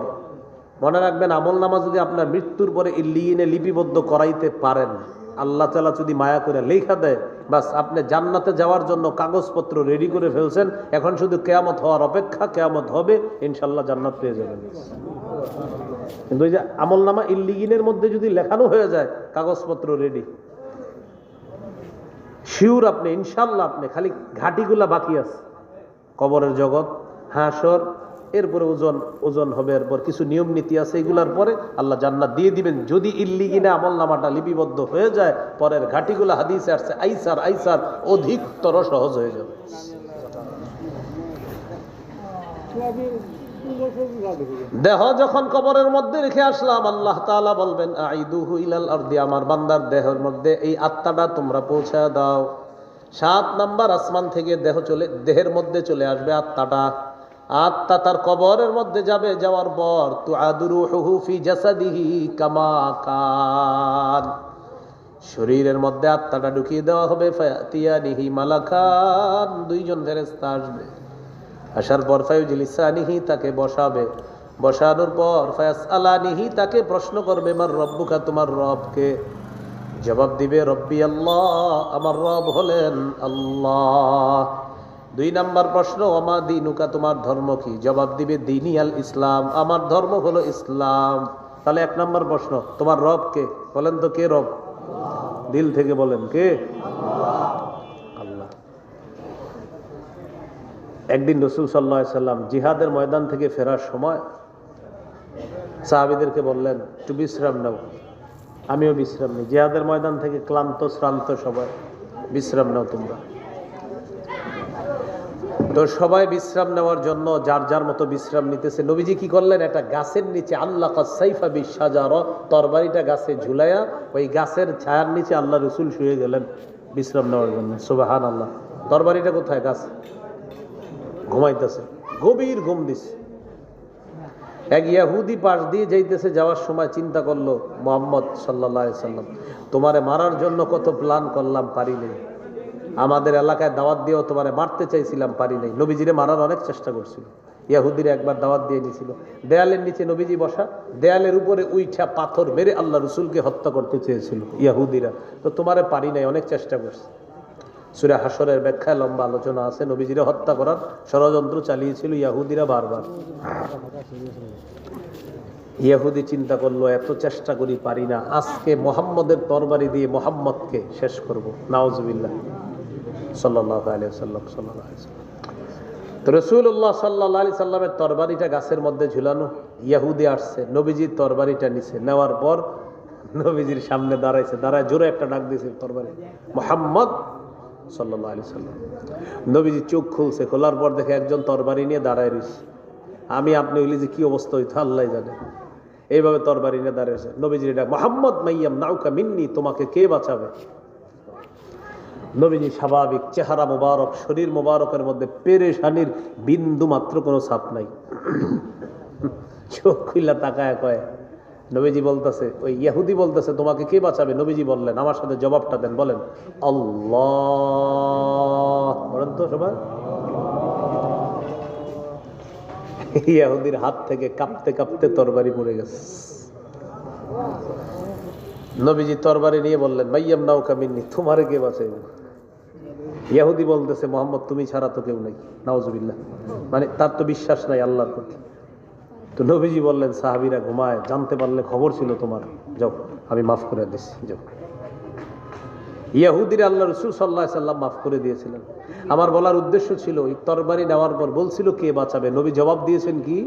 মনে রাখবেন, আমল নামা যদি আপনার মৃত্যুর পরে ইল্লিয়িনে লিপিবদ্ধ করাইতে পারেন, আল্লাহ তাআলা যদি মায়া করে লেখা দেয়, বাস আপনি জান্নাতে যাওয়ার জন্য কাগজপত্র রেডি করে ফেলছেন। এখন শুধু কিয়ামত হওয়ার অপেক্ষা, কিয়ামত হবে, ইনশাআল্লাহ জান্নাত পেয়ে যাবেন। কিন্তু ওই যে আমল নামা ইল্লিয়িনের মধ্যে যদি লেখানো হয়ে যায়, কাগজপত্র রেডি, শিওর আপনি, ইনশাআল্লাহ আপনি, খালি ঘাটিগুলা বাকি আছে। কবরের জগৎ, হাসর, এরপরে ওজন হবে, এরপর কিছু নিয়ম নীতি আছে, এগুলার পরে আল্লাহ জান্নাত দিয়ে দিবেন। যদি ইল্লিয়িনে আমল নামাটা লিপিবদ্ধ হয়ে যায়, পরের ঘাটিগুলা হাদিসে আসছে আইসার অধিকতর সহজ হয়ে যাবে। দেহ যখন কবরের মধ্যে রেখে আসলাম, আল্লাহ তাআলা বলবেন আইদুহু ইলাল আরদি, আমার বান্দার দেহের মধ্যে এই আত্মাটা তোমরা পৌঁছে দাও। 7 নাম্বার আসমান থেকে দেহের মধ্যে চলে আসবে আত্মাটা। আত্মা তার কবরের মধ্যে যাবে, যাওয়ার পর তুআদুরুহু ফি জাসাদিহি কামা কান, শরীরের মধ্যে আত্মাটা ঢুকিয়ে দেওয়া হবে। ফায়াতিয়ানিহি মালাকান, 2 জন ফেরেশতা আসবে। আসার পর ফায়ুজলিসানিহি, তাকে বসাবে। বসানোর পর ফায়াসআলানিহি, তাকে প্রশ্ন করবে মার রব্বুকা, তোমার রবকে? জবাব দিবে রব্বি আল্লাহ, আমার রব হলেন আল্লাহ। 2 নাম্বার প্রশ্ন ওমা দীনুকা, তোমার ধর্ম কি? জবাব দিবে দীনি আল ইসলাম, আমার ধর্ম হলো ইসলাম। তাহলে 1 নাম্বার প্রশ্ন, তোমার রব কে? বলেন তো কে রব? দিল থেকে বলেন, কে? আল্লাহ। একদিন রাসূল সাল্লাল্লাহু আলাইহি সাল্লাম জিহাদের ময়দান থেকে ফেরার সময় সাহাবীদেরকে বললেন, একটু বিশ্রাম নাও। আমিও বিশ্রাম নিই, জিহাদের ময়দান থেকে ক্লান্ত শ্রান্ত সবাই, বিশ্রাম নাও তোমরা। তো সবাই বিশ্রাম নেওয়ার জন্য যার যার মতো বিশ্রাম নিতেছে। নবীজি কি করলেন? একটা গাছের নিচে আল্লাকা সাইফা বিশাজারা, তরবারিটা গাছে ঝুলাইয়া ওই গাছের ছায়ার নিচে আল্লাহ রাসূল শুয়ে গেলেন বিশ্রাম নেওয়ার জন্য। সুবহানাল্লাহ। তরবারিটা কোথায়? গাছে। ঘুমাইতেছে, গভীর ঘুম দিছে। এক ইহুদি পাশ দিয়ে যাইতেছে, যাওয়ার সময় চিন্তা করলো, মুহাম্মদ সাল্লাল্লাহু আলাইহি সাল্লাম, তোমারে মারার জন্য কত প্ল্যান করলাম, পারি নাই। আমাদের এলাকায় দাওয়াত দিয়েও তোমারে মারতে চাইছিলাম, পারি নাই। নবীজিরে মারার অনেক চেষ্টা করছিল। ইহুদিরা একবার দাওয়াত দিয়ে নিয়েছিল। দেয়ালের নিচে নবীজি বসা, দেয়ালের উপরে উইঠা পাথর মেরে আল্লাহ রসুলকে হত্যা করতে চেয়েছিল ইহুদিরা। তো তোমারে পারি নাই, অনেক চেষ্টা করছে। সূরা হাসরের ব্যাখ্যায় লম্বা আলোচনা আছে। নবীজিরে হত্যা করার ষড়যন্ত্র চালিয়েছিল ইহুদিরা বারবার। ইহুদি চিন্তা করলো, এত চেষ্টা করি, পারি না, আজকে মুহাম্মদের তরবারি দিয়ে মুহাম্মদকে শেষ করব। নাউজুবিল্লাহ। সাল্লাল্লাহু আলাইহি ওয়াসাল্লাম, সাল্লাল্লাহু আলাইহি ওয়াসাল্লাম। তো রাসূলুল্লাহ সাল্লাল্লাহু আলাইহি সাল্লামের তরবারিটা গাছের মধ্যে ঝুলানো। ইহুদি আসছে, নবীজির তরবারিটা নিছে। নেওয়ার পর নবীজির সামনে দাঁড়াইছে, দাঁড়ায় জোরে একটা ডাক দিয়েছে, তরবারি মুহাম্মদ সাল্লাল্লাহু আলাইহি সাল্লাম। নবীজি চোখ খুলছে, খোলার পর দেখে একজন তরবারি নিয়ে দাঁড়ায় রয়েছে। আমি আপনি হইলে যে কি অবস্থা হইতো আল্লাহ জানে। এইভাবে তরবারি নিয়ে দাঁড়িয়েছে। নবীজির ডাক, মুহাম্মদ মাইয়াম নাউকা মিন্নি, তোমাকে কে বাঁচাবে? নবীজি স্বাভাবিক চেহারা মোবারক, শরীর মোবারকের মধ্যে পেরেশানির বিন্দু মাত্র কোনো ছাপ নাই। চোখ খুইলা তাকায় কয়, নবীজি বলতেছে, ওই ইহুদি বলতেছে, তোমাকে কে বাঁচাবে? নবীজি বললেন, আমার সাথে জবাবটা দেন, বলেন আল্লাহ। বলেন তো সবাই। ইহুদির হাত থেকে কাঁপতে কাঁপতে তরবারি পড়ে গেছে। নবীজি তরবারি নিয়ে বললেন, মাইয়াম নাউকা মিন্নি, তোমারে কে বাঁচাইবে? ইহুদি বলতেছে, মুহাম্মদ তুমি ছাড়া তো কেউ নাই। নাউজুবিল্লাহ। মানে তার তো বিশ্বাস নাই আল্লাহর প্রতি। তো নবীজি বললেন, সাহাবীরা ঘুমায়, জানতে পারলে খবর ছিল তোমার, যাও আমি মাফ করে দিচ্ছি, যাও। ইহুদিরা আল্লাহ রাসূল সাল্লাল্লাহু আলাইহি সাল্লাম মাফ করে দিয়েছিলেন। আমার বলার উদ্দেশ্য ছিল, এই তরবারি নেওয়ার পর বলছিল কে বাঁচাবে? নবী জবাব দিয়েছেন কি?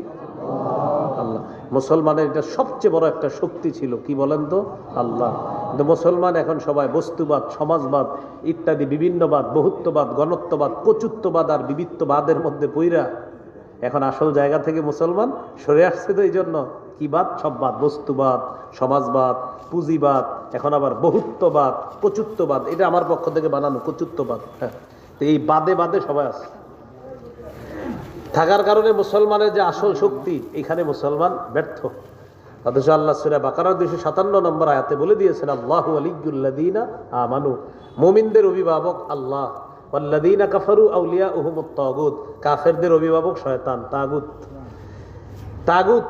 আল্লাহ। মুসলমানের এটা সবচেয়ে বড় একটা শক্তি ছিল, কি বলেন তো? আল্লাহ। কিন্তু মুসলমান এখন সবাই বস্তুবাদ, সমাজবাদ ইত্যাদি বিভিন্নবাদ, বহুত্ববাদ, গণত্ববাদ, কচুত্ববাদ আর বিবিত্ববাদের মধ্যে পইরা এখন আসল জায়গা থেকে মুসলমান সরে আসছে। তো এই জন্য কি বাদ? সব বাদ, বস্তুবাদ, সমাজবাদ, পুঁজিবাদ, এখন আবার বহুত্ববাদ, কচুত্ববাদ, এটা আমার পক্ষ থেকে বানানো কচুত্ববাদ। হ্যাঁ, তো এই বাদে বাদে সবাই আছে থাকার কারণে মুসলমানের যে আসল শক্তি, এখানে মুসলমান ব্যর্থ। অথচ আল্লাহ সূরা বাকারার 257 নম্বর আয়াতে বলে দিয়েছেন, আল্লাহু ওয়ালিয়্যুল্লাযীনা আমানু, মুমিনদের অভিভাবক আল্লাহ, ওয়াল্লাযীনা কাফারু আউলিয়াউহুমুত তাগুত, কাফেরদের অভিভাবক শয়তান, তাগুত। তাগুত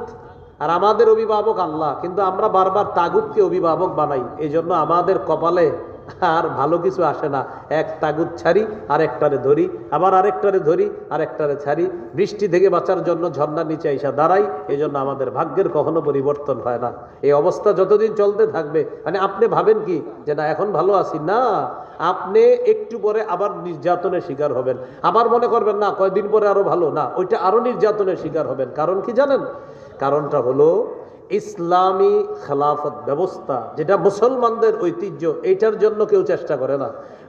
আর আমাদের অভিভাবক আল্লাহ, কিন্তু আমরা বারবার তাগুতকে অভিভাবক বানাই। এই জন্য আমাদের কপালে আর ভালো কিছু আসে না। এক তাগুত ছাড়ি, আরেকটারে ধরি, আবার আরেকটারে ধরি, আরেকটারে ছাড়ি। বৃষ্টি থেকে বাঁচার জন্য ঝর্ণার নিচে এসে দাঁড়াই। এই জন্য আমাদের ভাগ্যের কখনো পরিবর্তন হয় না। এই অবস্থা যতদিন চলতে থাকবে, মানে আপনি ভাবেন কি যে না এখন ভালো আছি, না, আপনি একটু পরে আবার নির্যাতনের শিকার হবেন। আবার মনে করবেন না কয়দিন পরে আরো ভালো, না, ওইটা আরো নির্যাতনের শিকার হবেন। কারণ কি জানেন? কারণটা হলো ইসলামী খেলাফত ব্যবস্থা, যেটা মুসলমানদের ঐতিহ্য, এইটার জন্য কেউ চেষ্টা করে না।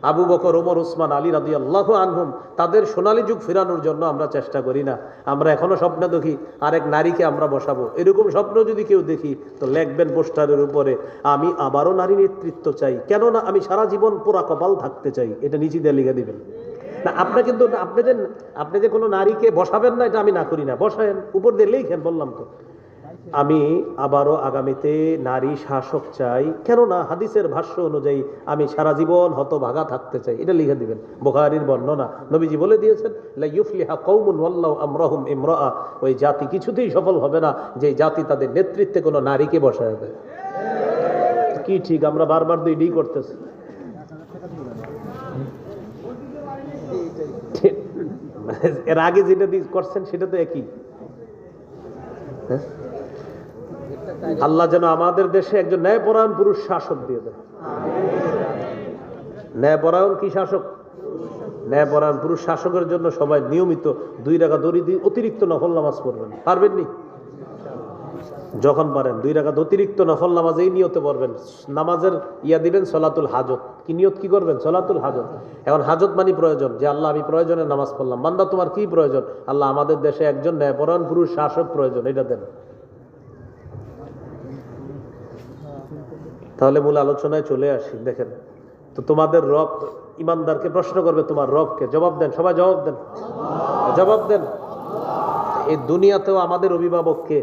আবু বকর, ওমর, উসমান, আলী রাদিয়াল্লাহু আনহুম, তাদের সোনালী যুগ ফেরানোর জন্য আমরা চেষ্টা করি না। আমরা এখনো স্বপ্ন দেখি আরেক নারীকে আমরা বসাবো। এরকম স্বপ্ন যদি কেউ দেখি তো লিখবেন পোস্টারের উপরে, আমি আবারও নারী নেতৃত্ব চাই, কেননা আমি সারা জীবন পোড়া কপাল থাকতে চাই। এটা নিচে দিয়ে লিখে দিবেন না। আপনি কিন্তু আপনি যে কোনো নারীকে বসাবেন না, এটা আমি না করি না, বসায়েন, উপর দিয়ে লিখেন। বললাম তো আমি আবারও আগামীতে নারী শাসক চাই, কেননা হাদিসের ভাষ্য অনুযায়ী আমি সারা জীবন হতভাগা থাকতে চাই। এটা লিখে দিবেন। বুখারীর বর্ণনা, নবীজি বলে দিয়েছেন, লা ইউফলিহা কওমুন ওয়াল্লাহু আমরাহুম ইমরাআ, ওই জাতি কিছুতেই সফল হবে না যে জাতি তাদের নেতৃত্বে কোনো নারীকে বসায় দেয়। কি ঠিক? আমরা বারবার তো এটাই করতেছি। এর আগে যেটা করছেন সেটা তো একই। আল্লাহ যেন আমাদের দেশে একজন ন্যায়পরায়ণ পুরুষ শাসক দিয়ে দেয়। ন্যায়পরায়ণ কি শাসক? ন্যায়পরায়ণ পুরুষ শাসকের জন্য সবাই নিয়মিত 2 রাকাত অতিরিক্ত নফল নামাজ পড়বেন। পারবেন নি? যখন পারেন 2 রাকাত অতিরিক্ত নফল নামাজ এই নিয়তে পড়বেন। নামাজের দিবেন সলাতুল হাজত। কি নিয়ত কি করবেন? সলাতুল হাজত। এখন হাজত মানে প্রয়োজন, যে আল্লাহ আমি প্রয়োজনে নামাজ পড়লাম। বান্দা তোমার কি প্রয়োজন? আল্লাহ আমাদের দেশে একজন ন্যায়পরায়ণ পুরুষ শাসক প্রয়োজন, এটা দেন। তাহলে মূল আলোচনায় চলে আসি। দেখেন তো, তোমাদের রব ইমানদারকে প্রশ্ন করবে, তোমার রবকে? জবাব দেন, সবাই জবাব দেন, জবাব দেন। এই দুনিয়াতেও আমাদের অভিভাবককে।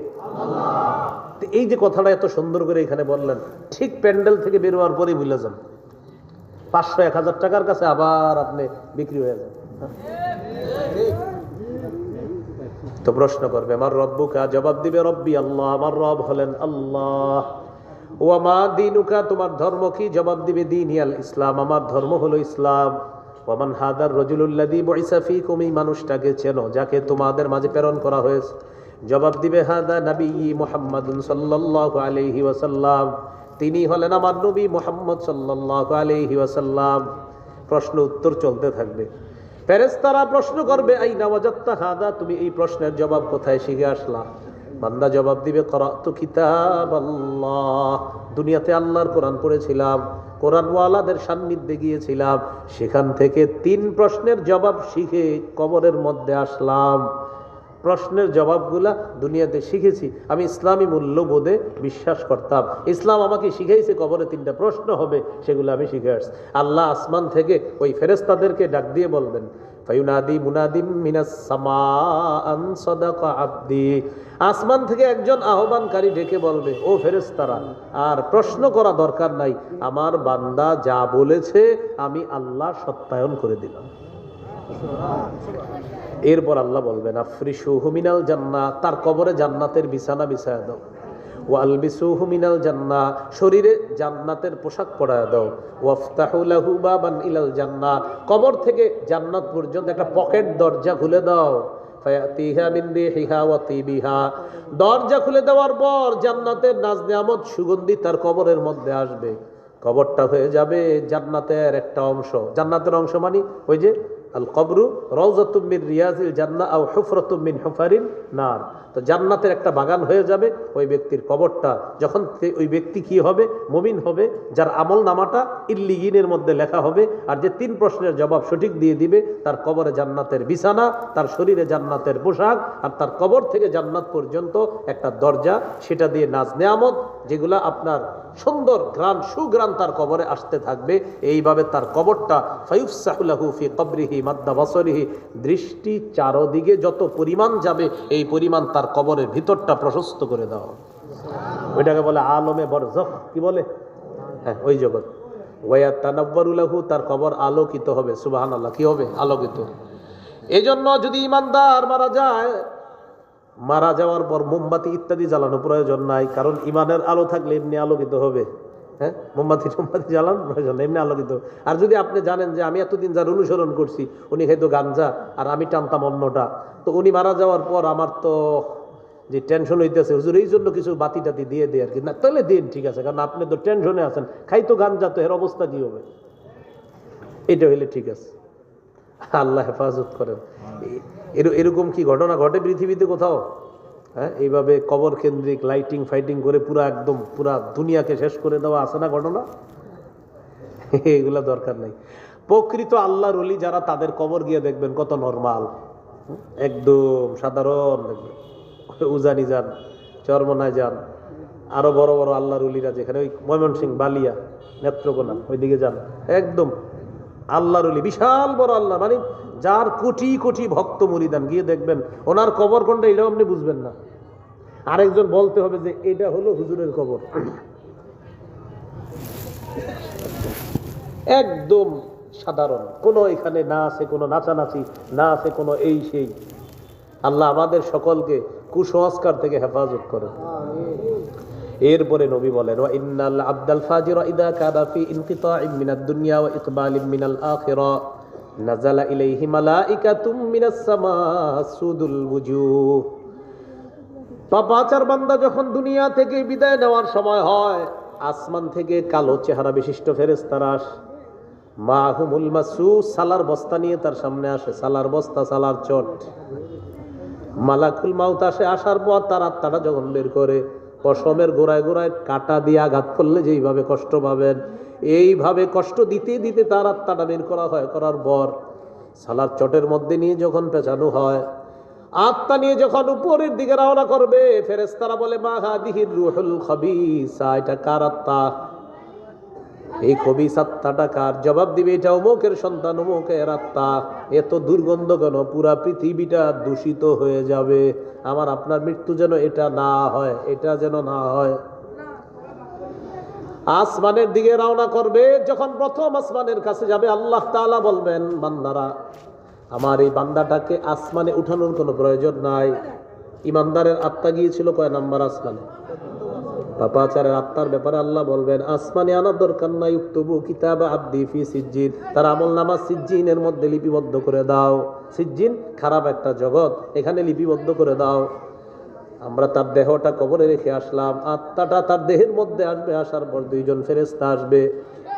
এই যে কথাটা এত সুন্দর করে এখানে বললেন, ঠিক প্যান্ডেল থেকে বের হওয়ার পরেই ভুলে যান। 500-1000 টাকার কাছে আবার আপনি বিক্রি হয়ে যান। তো প্রশ্ন করবে, আমার রব্বুকা? জবাব দিবে, রব্বি আল্লাহ, আমার রব হলেন আল্লাহ। ওয়া মা দীনুকা, তোমার ধর্ম কি? জবাব দিবে, দীনিয়াল ইসলাম, আমার ধর্ম হলো ইসলাম। ওয়া মান হাদার রাজুলুল্লাযী বুইসা ফীকুম, এই মানুষটাকে চেনো যাকে তোমাদের মাঝে প্রেরণ করা হয়েছে? জবাব দিবে, হাদা নবী মুহাম্মাদুন সাল্লাল্লাহু আলাইহি ওয়াসাল্লাম, তিনি হলেন আমার নবী মুহাম্মদ সাল্লাল্লাহু আলাইহি ওয়াসাল্লাম। প্রশ্ন উত্তর চলতে থাকবে। ফেরেশতারা প্রশ্ন করবে, আইনা ওয়াজাদতা হাদা, তুমি এই প্রশ্নের জবাব কোথায় শিখে আসলা? বান্দা জবাব দিবে, করাতু কিতাবাল্লাহ, দুনিয়াতে আল্লাহর কোরআন পড়েছিলাম, কোরআনওয়ালাদের সান্নিধ্যে গিয়েছিলাম, সেখান থেকে 3 প্রশ্নের জবাব শিখে কবরের মধ্যে আসলাম। প্রশ্নের জবাবগুলা দুনিয়াতে শিখেছি। আমি ইসলামী মূল্যবোধে বিশ্বাস করতাম, ইসলাম আমাকে শিখাইছে কবরে 3টা প্রশ্ন হবে, সেগুলো আমি শিখে আসছি। আল্লাহ আসমান থেকে ওই ফেরেশতাদেরকে ডাক দিয়ে বলবেন, ফায়ুনাদি মুনাদিম মিনাস সামা আন সাদাকা আবদি, আসমান থেকে একজন আহ্বানকারী ডেকে বলবে, ও ফেরেশতারা, আর প্রশ্ন করা দরকার নাই, আমার বান্দা যা বলেছে আমি আল্লাহ সত্যায়ন করে দিলাম। এরপর আল্লাহ বলবেন, আফরিশুহু মিনাল জান্নাহ, তার কবরে জান্নাতের বিছানা বিছায়া দাও। ওয়ালবিসুহু মিনাল জান্নাহ, শরীরে জান্নাতের পোশাক পরায়া দাও। ওয়াফতাহু লাহু বাবান ইলাল জান্নাহ, কবর থেকে জান্নাত পর্যন্ত একটা পকেট দরজা খুলে দাও। ফায়াতিহা মিন রিহিহা ওয়া তিবিহা, দরজা খুলে দেওয়ার পর জান্নাতের নাজ নিয়ামত সুগন্ধি তার কবরের মধ্যে আসবে। কবরটা হয়ে যাবে জান্নাতের একটা অংশ। জান্নাতের অংশ মানে ওই যে আল কবরু রাউযাতুম মিন রিয়াজিল জান্নাহ আও হুফরাতুম মিন হুফারিন নার। তো তো জান্নাতের একটা বাগান হয়ে যাবে ওই ব্যক্তির কবরটা। যখন ওই ব্যক্তি কি হবে? মুমিন হবে, যার আমল নামাটা ইল্লিগিনের মধ্যে লেখা হবে। আর যে 3 প্রশ্নের জবাব সঠিক দিয়ে দিবে, তার কবরে জান্নাতের বিছানা, তার শরীরে জান্নাতের পোশাক, আর তার কবর থেকে জান্নাত পর্যন্ত একটা দরজা, সেটা দিয়ে নাজ নেয়ামত, যেগুলা আপনার সুন্দর ঘ্রাণ, সুঘ্রাণ তার কবরে আসতে থাকবে। এইভাবে তার কবরটা ফায়ুফসাহু লাহু ফি কবরিহি মাদ্দা বাসরিহি, দৃষ্টি চারদিকে যত পরিমাণ যাবে এই পরিমাণ তার কবরের ভিতরটা প্রশস্ত করে দেওয়া। ওইটাকে বলে আলমে বরজখ। কি বলে? হ্যাঁ, ওই জগৎ। ওয়া তানাব্বারু লাহু, তার কবর আলোকিত হবে। সুবহানাল্লাহ, কি হবে? আলোকিত। এই জন্য যদি ইমানদার মারা যায়, মারা যাওয়ার পর মোমবাতি ইত্যাদি জ্বালানো প্রয়োজন নাই, কারণ ইমানের আলো থাকলে এমনি আলোকিত হবে। হ্যাঁ, মোমবাতি জ্বালানো প্রয়োজন, এমনি আলোকিত। আর যদি আপনি জানেন যে আমি এতদিন যার অনুসরণ করছি উনি খাইতো গাঞ্জা আর আমি টানতাম অন্যটা, তো উনি মারা যাওয়ার পর আমার তো যে টেনশন হইতেছে, হুজুর এই জন্য কিছু বাতি টাতি দিয়ে দেয় আর কি। না, তাহলে দিন, ঠিক আছে, কারণ আপনি তো টেনশনে আছেন, খাইতো গাঞ্জা, তো এর অবস্থা কি হবে? এটা হইলে ঠিক আছে। আল্লাহ হেফাজত করেন। এরকম কি ঘটনা ঘটে পৃথিবীতে কোথাও? হ্যাঁ, এইভাবে কবর কেন্দ্রিক লাইটিং ফাইটিং করে পুরা একদম পুরা দুনিয়াকে শেষ করে দেওয়া আছে না ঘটনা? এগুলা দরকার নাই। প্রকৃত আল্লাহর ওলি যারা, তাদের কবর গিয়ে দেখবেন কত নরমাল, একদম সাধারণ। দেখবেন উজানি যান, চরমনায় যান, আরো বড় বড় আল্লাহর ওলিরা যেখানে, ওই ময়মনসিংহ, বালিয়া, নেত্রকোনা, ওইদিকে যান, একদম আল্লাহর ওলি, বিশাল বড় আল্লাহ, মানে যার কোটি কোটি ভক্ত মুরিদান, গিয়ে দেখবেন ওনার কবর কোনটা এটাও আপনি বুঝবেন না। আরেকজন বলতে হবে যে এটা হলো হুজুরের কবর। একদম সাধারণ, কোনো এখানে না আছে কোনো নাচানাচি, না আছে কোনো এই সেই। আল্লাহ আমাদের সকলকে কুসংস্কার থেকে হেফাজত করেন। এরপরে নবী বলেন, ওয়া ইন্নাল আবদাল ফাজিরা ইদা কানা ফি ইনকিতাইম মিনাদ দুনিয়া ওয়া ইকবালিম মিনাল আখিরা নাযালা ইলাইহি মালাইকাতুম মিনাস সামা সুদুল ওয়ুজুহ। পাপাচার বান্দা যখন দুনিয়া থেকে বিদায় নেওয়ার সময় হয়, আসমান থেকে কালো চেহারা বিশিষ্ট ফেরেশতারা আসে, মাহুমুল মাসু, সালার বস্তা নিয়ে তার সামনে আসে, সালার বস্তা, সালার চট। মালাকুল মাউত আসে, আসার পর তার আত্মাটা যখন বের করে, পশমের গোড়ায় গোড়ায় কাঁটা দিয়ে আঘাত করলে যেইভাবে কষ্ট পাবেন, এইভাবে কষ্ট দিতে দিতে তার আত্মাটা বের করা হয়। করার পর সালার চটের মধ্যে নিয়ে যখন পেঁচানো হয়, আত্মা নিয়ে যখন উপরের দিকে রওনা করবে, ফেরেশতারা বলে, মা হাদিহির রূহুল খবিসা, এটা কার আত্মা? এই খবিস আত্মাটা কার? জবাব দিবে, এটা অমুকের সন্তান, অমুকের আত্মা। এত দুর্গন্ধ কেন? পুরা পৃথিবীটা দূষিত হয়ে যাবে। আমার আপনার মৃত্যু যেন এটা না হয়, এটা যেন না হয়। আসমানের দিকে রওনা করবে, যখন প্রথম আসমানের কাছে যাবে, আল্লাহ তাআলা বলবেন, বান্দারা, আমার এই বান্দাটাকে আসমানে উঠানোর কোনো প্রয়োজন নাই। ইমানদারের আত্মা গিয়েছিল কয় নাম্বার আসমানে? পাপাচারের আত্মার ব্যাপারে আল্লাহ বলবেন, আসমানে আনার দরকার নাই, উক্তবু কিতাব আব্দি ফি সিজ্জিন, তার আমল নামা সিজ্জিনের মধ্যে লিপিবদ্ধ করে দাও। সিজ্জিন খারাপ একটা জগৎ, এখানে লিপিবদ্ধ করে দাও। আমরা তার দেহটা কবরে রেখে আসলাম, আত্মাটা তার দেহের মধ্যে আসবে। আসার পর 2 জন ফেরেশতা আসবে,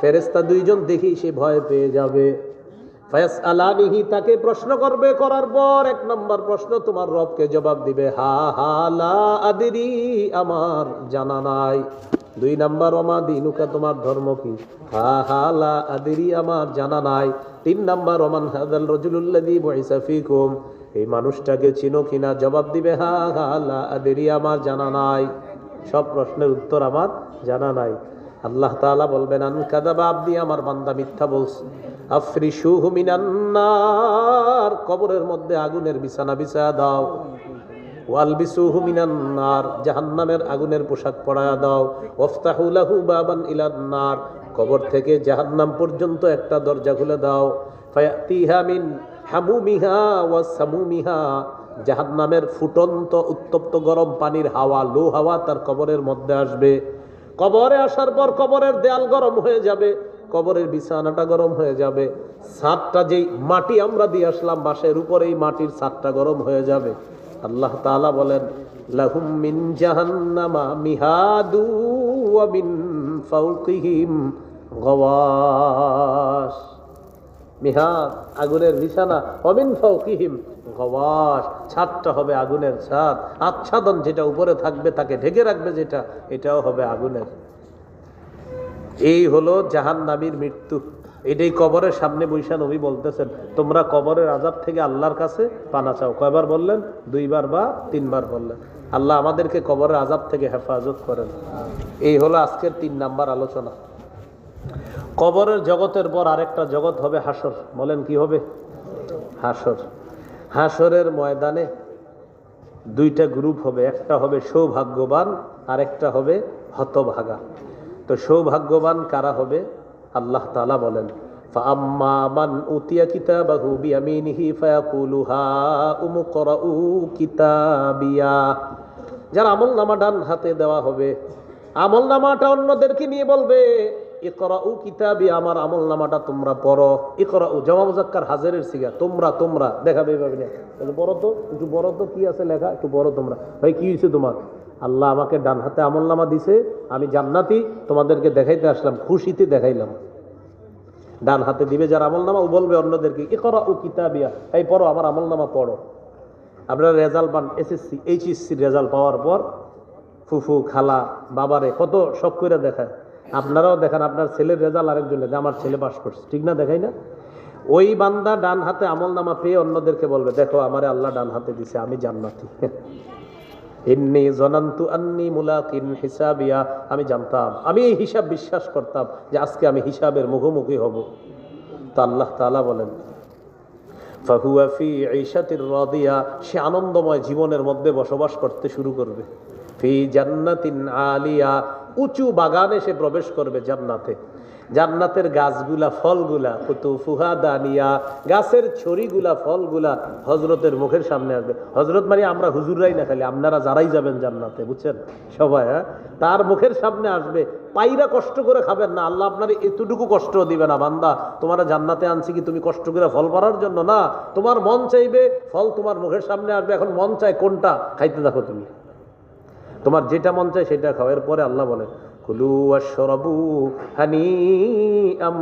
ফেরেশতা 2 জন দেখি সে ভয় পেয়ে যাবে। ফায়াসআলানিহি, তাকে প্রশ্ন করবে। করার পর 1 নম্বর প্রশ্ন, তোমার রবকে জবাব দিবে, হা হা লা আদরি, আমার জানা নাই। 2 নম্বর, ওমা দিনুকা, তোমার ধর্ম কি? হা হা লা আদরি, আমার জানা নাই। 3 নম্বর, ওমান হাযাল রাজুলুল্লাযী বুইসা ফীকুম, এই মানুষটাকে চিনো কিনা? জবাব দিবে, হা হা লা আদরি, আমার জানা নাই। সব প্রশ্নের উত্তর আমার জানা নাই। আল্লাহ তাআলা বলবেন, আন কাযাবা আবদি, আমার বান্দা মিথ্যা বলছে। আফরিশুহু মিনান নার, কবরের মধ্যে আগুনের বিছানা বিছায়া দাও। ওয়ালবিসুহু মিনান নার, জাহান্নামের আগুনের পোশাক পরায়া দাও। ওয়াফতাহু লাহু বাবান ইলান নার, কবর থেকে জাহান্নাম পর্যন্ত একটা দরজা খুলে দাও। ফায়াতিহা মিন হামুমিহা ওয়া সামুমিহা, জাহান্নামের ফুটন্ত উত্তপ্ত গরম পানির হাওয়া, লো হাওয়া তার কবরের মধ্যে আসবে। কবরে আসার পর কবরের দেয়াল গরম হয়ে যাবে, কবরের বিছানাটা গরম হয়ে যাবে, ছাদটা যেই মাটি আমরা দিয়ে আসলাম বাঁশের উপরে, এই মাটির ছাদটা গরম হয়ে যাবে। আল্লাহ তাআলা বলেন, লাহুম মিন জাহান্নামা মিহাদু ওয়া মিন ফাওকিহিম গাওয়াশ। মিহাদ, আগুনের বিছানা, অমিন ফাওকিহিম গওয়াশ, ছাদটা হবে আগুনের ছাদ, আচ্ছাদন যেটা উপরে থাকবে তাকে ঢেকে রাখবে যেটা, এটাও হবে আগুনের। এই হলো জাহান্নামীর মৃত্যু। এটাই কবরের সামনে বৈশা নবী বলতেছেন, তোমরা কবরের আযাব থেকে আল্লাহর কাছে পানা চাও। কয়বার বললেন? 2 বার বা 3 বার বললেন। আল্লাহ আমাদেরকে কবরের আযাব থেকে হেফাজত করেন। এই হলো আজকের 3 নাম্বার আলোচনা। কবরের জগতের পর আরেকটা জগৎ হবে হাসর। বলেন কি হবে? হাসর। হাসরের ময়দানে 2টা গ্রুপ হবে, একটা হবে সৌভাগ্যবান, আরেকটা হবে হতভাগা। তো সৌভাগ্যবান কারা হবে? আল্লাহ তাআলা বলেন, ফাআম্মা মান উতিয়া কিতাবাহু বিয়ামিনিহি ফায়াকুলু হাউম ইকরাউ কিতাবিয়া। যার আমলনামা ডান হাতে দেওয়া হবে, আমলনামাটা অন্যদেরকে নিয়ে বলবে, ইকরাউ কিতাবিয়া, আমার আমলনামাটা তোমরা পড়ো। ইকরাউ জামা মুযাক্কার হাজিরের সিগা, তোমরা দেখাবে এইভাবে না, বড় তো একটু বড় তো, কি আছে লেখা একটু বড়। তোমরা ভাই কি হয়েছে তোমার? আল্লাহ আমাকে ডান হাতে আমলনামা দিছে, আমি জান্নাতি, তোমাদেরকে দেখাইতে আসলাম, খুশিতে দেখাইলাম। ডান হাতে দিবে যার আমলনামা, ও বলবে অন্যদেরকে, ইকরাউ কিতাবিয়া, এই পড়ো, আমার আমলনামা পড়ো। আপনারা রেজাল্ট পান, এসএসসি এইচএসসি রেজাল্ট পাওয়ার পর ফুফু খালা বাবারে কত শখ করে দেখায়। আপনারাও দেখান আপনার ছেলের রেজাল্ট আরেকজনে, যে আমার ছেলে পাস করছে, ঠিক না? দেখাই না? ওই বান্দা ডান হাতে আমলনামা পেয়ে অন্যদেরকে বলবে, দেখো আমারে আল্লাহ ডান হাতে দিছে, আমি জান্নাতি। ইন্নী জনান্তু আন্নী মুলাকিন হিসাবিয়া, আমি জানতাম, আমি এই হিসাব বিশ্বাস করতাম যে আজকে আমি হিসাবের মুখোমুখি হব। তো আল্লাহ তাআলা বলেন, ফাহুয়া ফি ঈশাতির রাদিয়া, সে আনন্দময় জীবনের মধ্যে বসবাস করতে শুরু করবে। ফি জান্নাতিন আলিয়া, উঁচু বাগানে সে প্রবেশ করবে জান্নাতে। জান্নাতের গাছগুলা, ফলগুলা, কুতুফুহা দানিয়া, গাছের ছড়িগুলা, ফলগুলা হযরতের মুখের সামনে আসবে। হযরত মানে আমরা হুজুররাই না, খালি আপনারা যারাই যাবেন জান্নাতে, বুঝছেন সবাই, হ্যাঁ, তার মুখের সামনে আসবে। পাইরা কষ্ট করে খাবেন না, আল্লাহ আপনার এতটুকু কষ্ট দিবে না। বান্দা, তোমার জান্নাতে আনছি কি তুমি কষ্ট করে ফল পাওয়ার জন্য? না, তোমার মন চাইবে, ফল তোমার মুখের সামনে আসবে। এখন মন চায় কোনটা, খাইতে দেখো তুমি, তোমার যেটা মন চায় সেটা খাও। এরপরে আল্লাহ বলে, কুলু ওয়াশরাবু হানিআম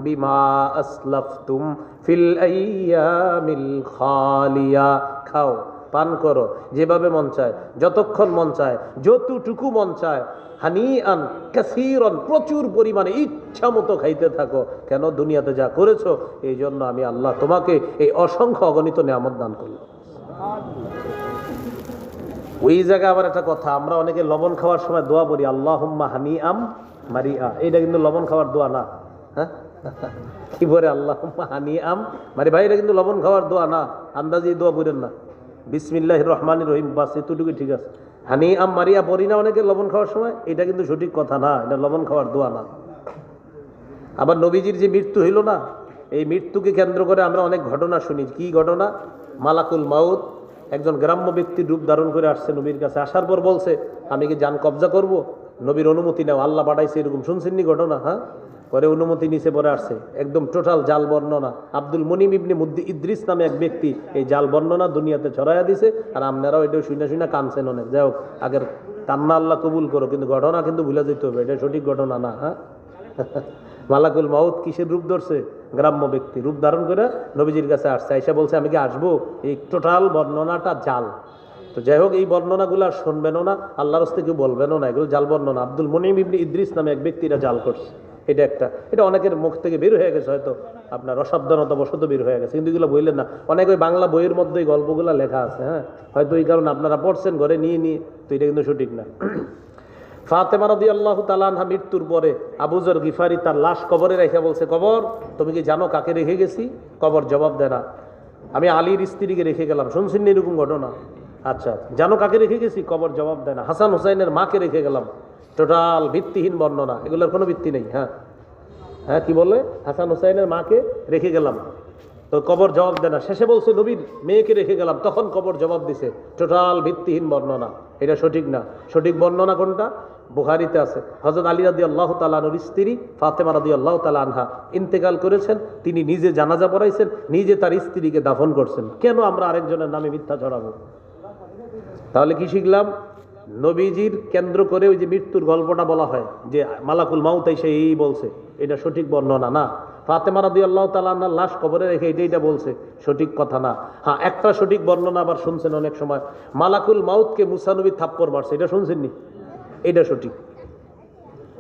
বিমা আসলাফতুম ফিল আইয়ামিল খালিয়া, খাও, পান করো যেভাবে মন চায়, যতক্ষণ মন চায়, যতটুকু মন চায়। হানিআন কাসীরান, প্রচুর পরিমাণে ইচ্ছা মতো খাইতে থাকো। কেন? দুনিয়াতে যা করেছো, এই জন্য আমি আল্লাহ তোমাকে এই অসংখ্য অগণিত নিয়ামত দান করলাম। ওই জায়গায় আবার একটা কথা, আমরা অনেকে লবণ খাওয়ার সময় দোয়া পড়ি, আল্লাহুম্মা হানিআম মারিআ। এটা কিন্তু লবণ খাওয়ার দোয়া না, হ্যাঁ? কি বলে আল্লাহুম্মা হানিআম মারি? ভাই এটা কিন্তু লবণ খাওয়ার দোয়া না, আন্দাজি দোয়া পড়েন না। বিসমিল্লাহির রহমানির রহিম, বাস এতটুকুই ঠিক আছে। হানিআম মারিয়া পড়ি না অনেকে লবণ খাওয়ার সময়, এটা কিন্তু সঠিক কথা না, এটা লবণ খাওয়ার দোয়া না। আবার নবীজির যে মৃত্যু হইল না, এই মৃত্যুকে কেন্দ্র করে আমরা অনেক ঘটনা শুনি। কি ঘটনা? মালাকুল মাউত একজন গ্রাম্য ব্যক্তির রূপ ধারণ করে আসছে নবীর কাছে। আসার পর বলছে, আমি কি জান কবজা করব? নবীর অনুমতি নাও, আল্লাহ পাঠাইছে, এরকম শুনছেননি ঘটনা? হ্যাঁ, পরে অনুমতি নিচে পরে আসছে। একদম টোটাল জাল বর্ণনা। আব্দুল মুনিম ইবনে ইদ্রিস নামে এক ব্যক্তি এই জাল বর্ণনা দুনিয়াতে ছড়াইয়া দিছে, আর আপনারাও এটা শুনে কানছেন অনেক। যাই হোক, আগের কান্না আল্লাহ কবুল করো, কিন্তু ঘটনা কিন্তু ভুলে যেতে হবে, এটা সঠিক ঘটনা না। হ্যাঁ, মালাকুল মাউত কিসের রূপ ধরছে? গ্রাম্য ব্যক্তি রূপ ধারণ করে নবীজির কাছে আসছে। আয়েশা বলছে, আমি কি আসবো? এই টোটাল বর্ণনাটা জাল। তো যাই হোক, এই বর্ণনাগুলো আর শুনবেনও না, আল্লাহর রাস্তায় কেউ বলবেনও না, এগুলো জাল বর্ণনা। আব্দুল মুনিম ইবনে ইদ্রিস নামে এক ব্যক্তিরা জাল করছে। এটা একটা, এটা অনেকের মুখ থেকে বের হয়ে গেছে, হয়তো আপনার অসাবধানতা বশত বের হয়ে গেছে, কিন্তু এগুলো বললেন না। অনেক ওই বাংলা বইয়ের মধ্যে এই গল্পগুলো লেখা আছে, হ্যাঁ, হয়তো এই কারণে আপনারা পড়ছেন ঘরে নিয়ে, তো এটা কিন্তু সঠিক না। ফাতেমা রাদিয়াল্লাহু তাআলা আনহা মৃত্যুর পরে আবু যর গিফারি তার লাশ কবরে রেখে বলছে, কবর তুমি কি জানো কাকে রেখে গেছি? কবর জবাব দেয় না, আমি আলীর স্ত্রীকে রেখে গেলাম। শুনছেন এরকম ঘটনা? আচ্ছা, জানো কাকে রেখে গেছি? কবর জবাব দেয় না। হাসান হুসাইনের মাকে রেখে গেলাম। টোটাল ভিত্তিহীন বর্ণনা, এগুলোর কোনো ভিত্তি নেই। হ্যাঁ হ্যাঁ, কি বলে? হাসান হুসাইনের মাকে রেখে গেলাম, তো কবর জবাব দেয় না। শেষে বলছে নবীর মেয়েকে রেখে গেলাম, তখন কবর জবাব দিছে। টোটাল ভিত্তিহীন বর্ণনা, এটা সঠিক না। সঠিক বর্ণনা কোনটা? বুখারীতে আছে। হযরত আলী রাদিয়াল্লাহু তাআলা আনহুর স্ত্রী ফাতেমা রাদিয়াল্লাহু তাআলা আনহা ইন্তেকাল করেছেন, তিনি নিজে জানাজা পড়াইছেন, নিজে তার স্ত্রীকে দাফন করছেন। কেন আমরা আরেকজনের নামে মিথ্যা ছড়াবো? তাহলে কি শিখলাম? নবীজির কেন্দ্র করে ওই যে মৃত্যুর গল্পটা বলা হয় যে মালাকুল মাউত এসে এই বলছে, এটা সঠিক বর্ণনা না। ফাতেমা রাদিয়াল্লাহু তাআলা আনহার লাশ কবরে রেখে এটা বলছে, সঠিক কথা না। হ্যাঁ, একটা সঠিক বর্ণনা আবার শুনছেন অনেক সময়, মালাকুল মাউতকে মুসা নবী থাপ্পড় মারছে, এটা শুনছেননি? এটা সঠিক,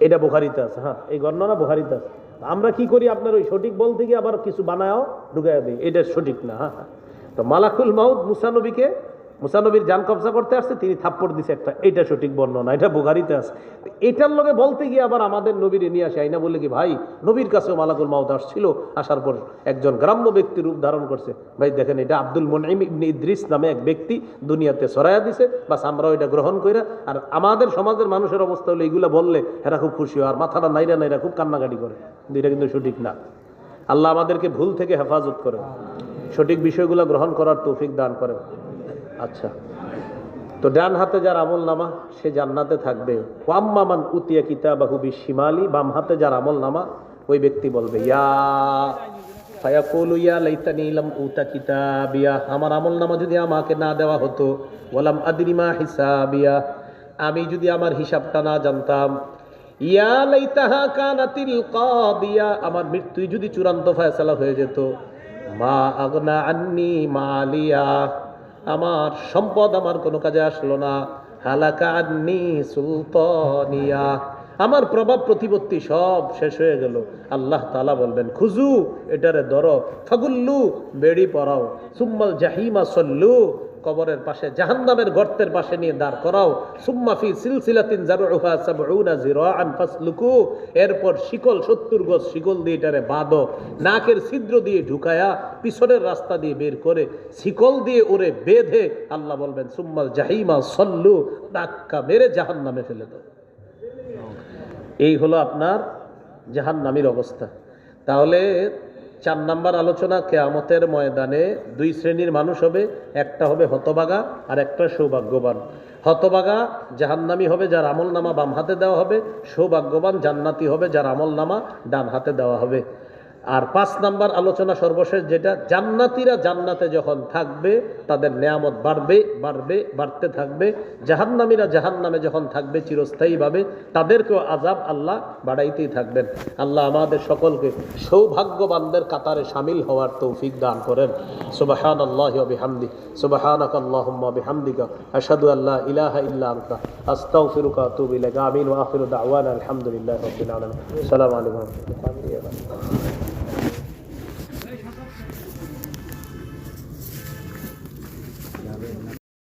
এটা বুখারীতে আছে। হ্যাঁ, এই বর্ণনা বুখারীতে আছে। আমরা কি করি, আপনার ওই সঠিক বলতে গিয়ে আবার কিছু বানায়ও ঢুকাইয়া দিই, এটা সঠিক না। হ্যাঁ, তো মালাকুল মাউত মুসা নবীর জান কবজা করতে আসছে, তিনি থাপ্পড় দিছে একটা, এটা সঠিক বর্ণনা, এটা বুখারীতে আছে। এটার লগে বলতে গিয়ে আবার আমাদের নবীর নিয়ে আসে আইনা বলে কি ভাই নবীর কাছেও মালাকুল মাউত আসছিল, আসার পর একজন গ্রাম্য ব্যক্তি রূপ ধারণ করছে। ভাই দেখেন, এটা আব্দুল মুনঈম ইবনে ইদ্রিস নামে এক ব্যক্তি দুনিয়াতে ছড়াইয়া দিছে, বাস আমরাও এটা গ্রহণ কইরা। আর আমাদের সমাজের মানুষের অবস্থা হলো এইগুলা বললে এরা খুব খুশি হয়, আর মাথাটা নাইরা খুব কান্নাকাটি করে। কিন্তু এটা কিন্তু সঠিক না। আল্লাহ আমাদেরকে ভুল থেকে হেফাজত করেন, সঠিক বিষয়গুলো গ্রহণ করার তৌফিক দান করেন। আচ্ছা, তো ডান হাতে যার আমল নামা সে জান্নাতে থাকবে। ওয়াম্মা মান উতিয়া কিতাবাহু বিশিমালি, বাম হাতে যার আমল নামা ওই ব্যক্তি বলবে ইয়া ফায়াকুলু ইয়া লাইতানি লাম উতা কিতাবিয়া, আমার আমল নামা যদি আমাকে না দেওয়া হতো, ওয়ালাম আদরি মা হিসাবিয়া, আমি যদি আমার হিসাবটা না জানতাম, ইয়া লাইতাহা কানাতিল কাদিয়া, আমার মৃত্যুই যদি চূড়ান্ত ফয়সালা হয়ে যেত, মা আগনা আন্নি মালিয়া, আমার সম্পদ আমার কোনো কাজে আসলো না, হালাকা আন্নি সুলতানিয়া, আমার প্রভাব প্রতিপত্তি সব শেষ হয়ে গেল। আল্লাহ তাআলা বলবেন খুজু, এটারে ধরো, ফাগুল্লু, বেড়ি পরাও, সুম্মাল জাহিমা সল্লু, কবরের পাশে জাহান্নামের গর্তের পাশে নিয়ে দাঁড় করাও, সুম্মা ফি সিলসিলাতিন যারউহা ৭০ যিরাআন ফাসলুকু, এরপর শিকল ৭০ গজ শিকল দিয়ে এটারে বাঁধো, নাকের ছিদ্র দিয়ে ঢুকায়া পিছনের রাস্তা দিয়ে বের করে শিকল দিয়ে ওরে বেঁধে আল্লাহ বলবেন সুম্মাল জাহিমা সল্লু, ধাক্কা মেরে জাহান্নামে ফেলে দাও। এই হলো আপনার জাহান্নামীর অবস্থা। তাহলে ৪ নাম্বার আলোচনা, কিয়ামতের ময়দানে ২ শ্রেণীর মানুষ হবে, একটা হবে হতভাগা আর একটা সৌভাগ্যবান। হতভাগা জাহান্নামী হবে যার আমল নামা বাম হাতে দেওয়া হবে, সৌভাগ্যবান জান্নাতি হবে যার আমল নামা ডান হাতে দেওয়া হবে। আর ৫ নাম্বার আলোচনা সর্বশেষ যেটা, জান্নাতীরা জান্নাতে যখন থাকবে তাদের নেয়ামত বাড়তে থাকবে, জাহান্নামীরা জাহান্নামে যখন থাকবে চিরস্থায়ীভাবে তাদেরকেও আযাব আল্লাহ বাড়াইতেই থাকবেন। আল্লাহ আমাদের সকলকে সৌভাগ্যবানদের কাতারে শামিল হওয়ার তৌফিক দান করেন। সুবহানাল্লাহি ওয়া বিহামদি, সুবহানাকাল্লাহুম্মা ওয়া বিহামদিকা, আশহাদু আল্লা ইলাহা ইল্লা আনতা, আস্তাগফিরুকা ওয়া আতুবু ইলাইক। আমিন ওয়া আখিরু দাওয়ানা আলহামদুলিল্লাহি রাব্বিল আলামিন। আসসালামু আলাইকুম ওয়া রাহমাতুল্লাহি ওয়া বারাকাতুহু।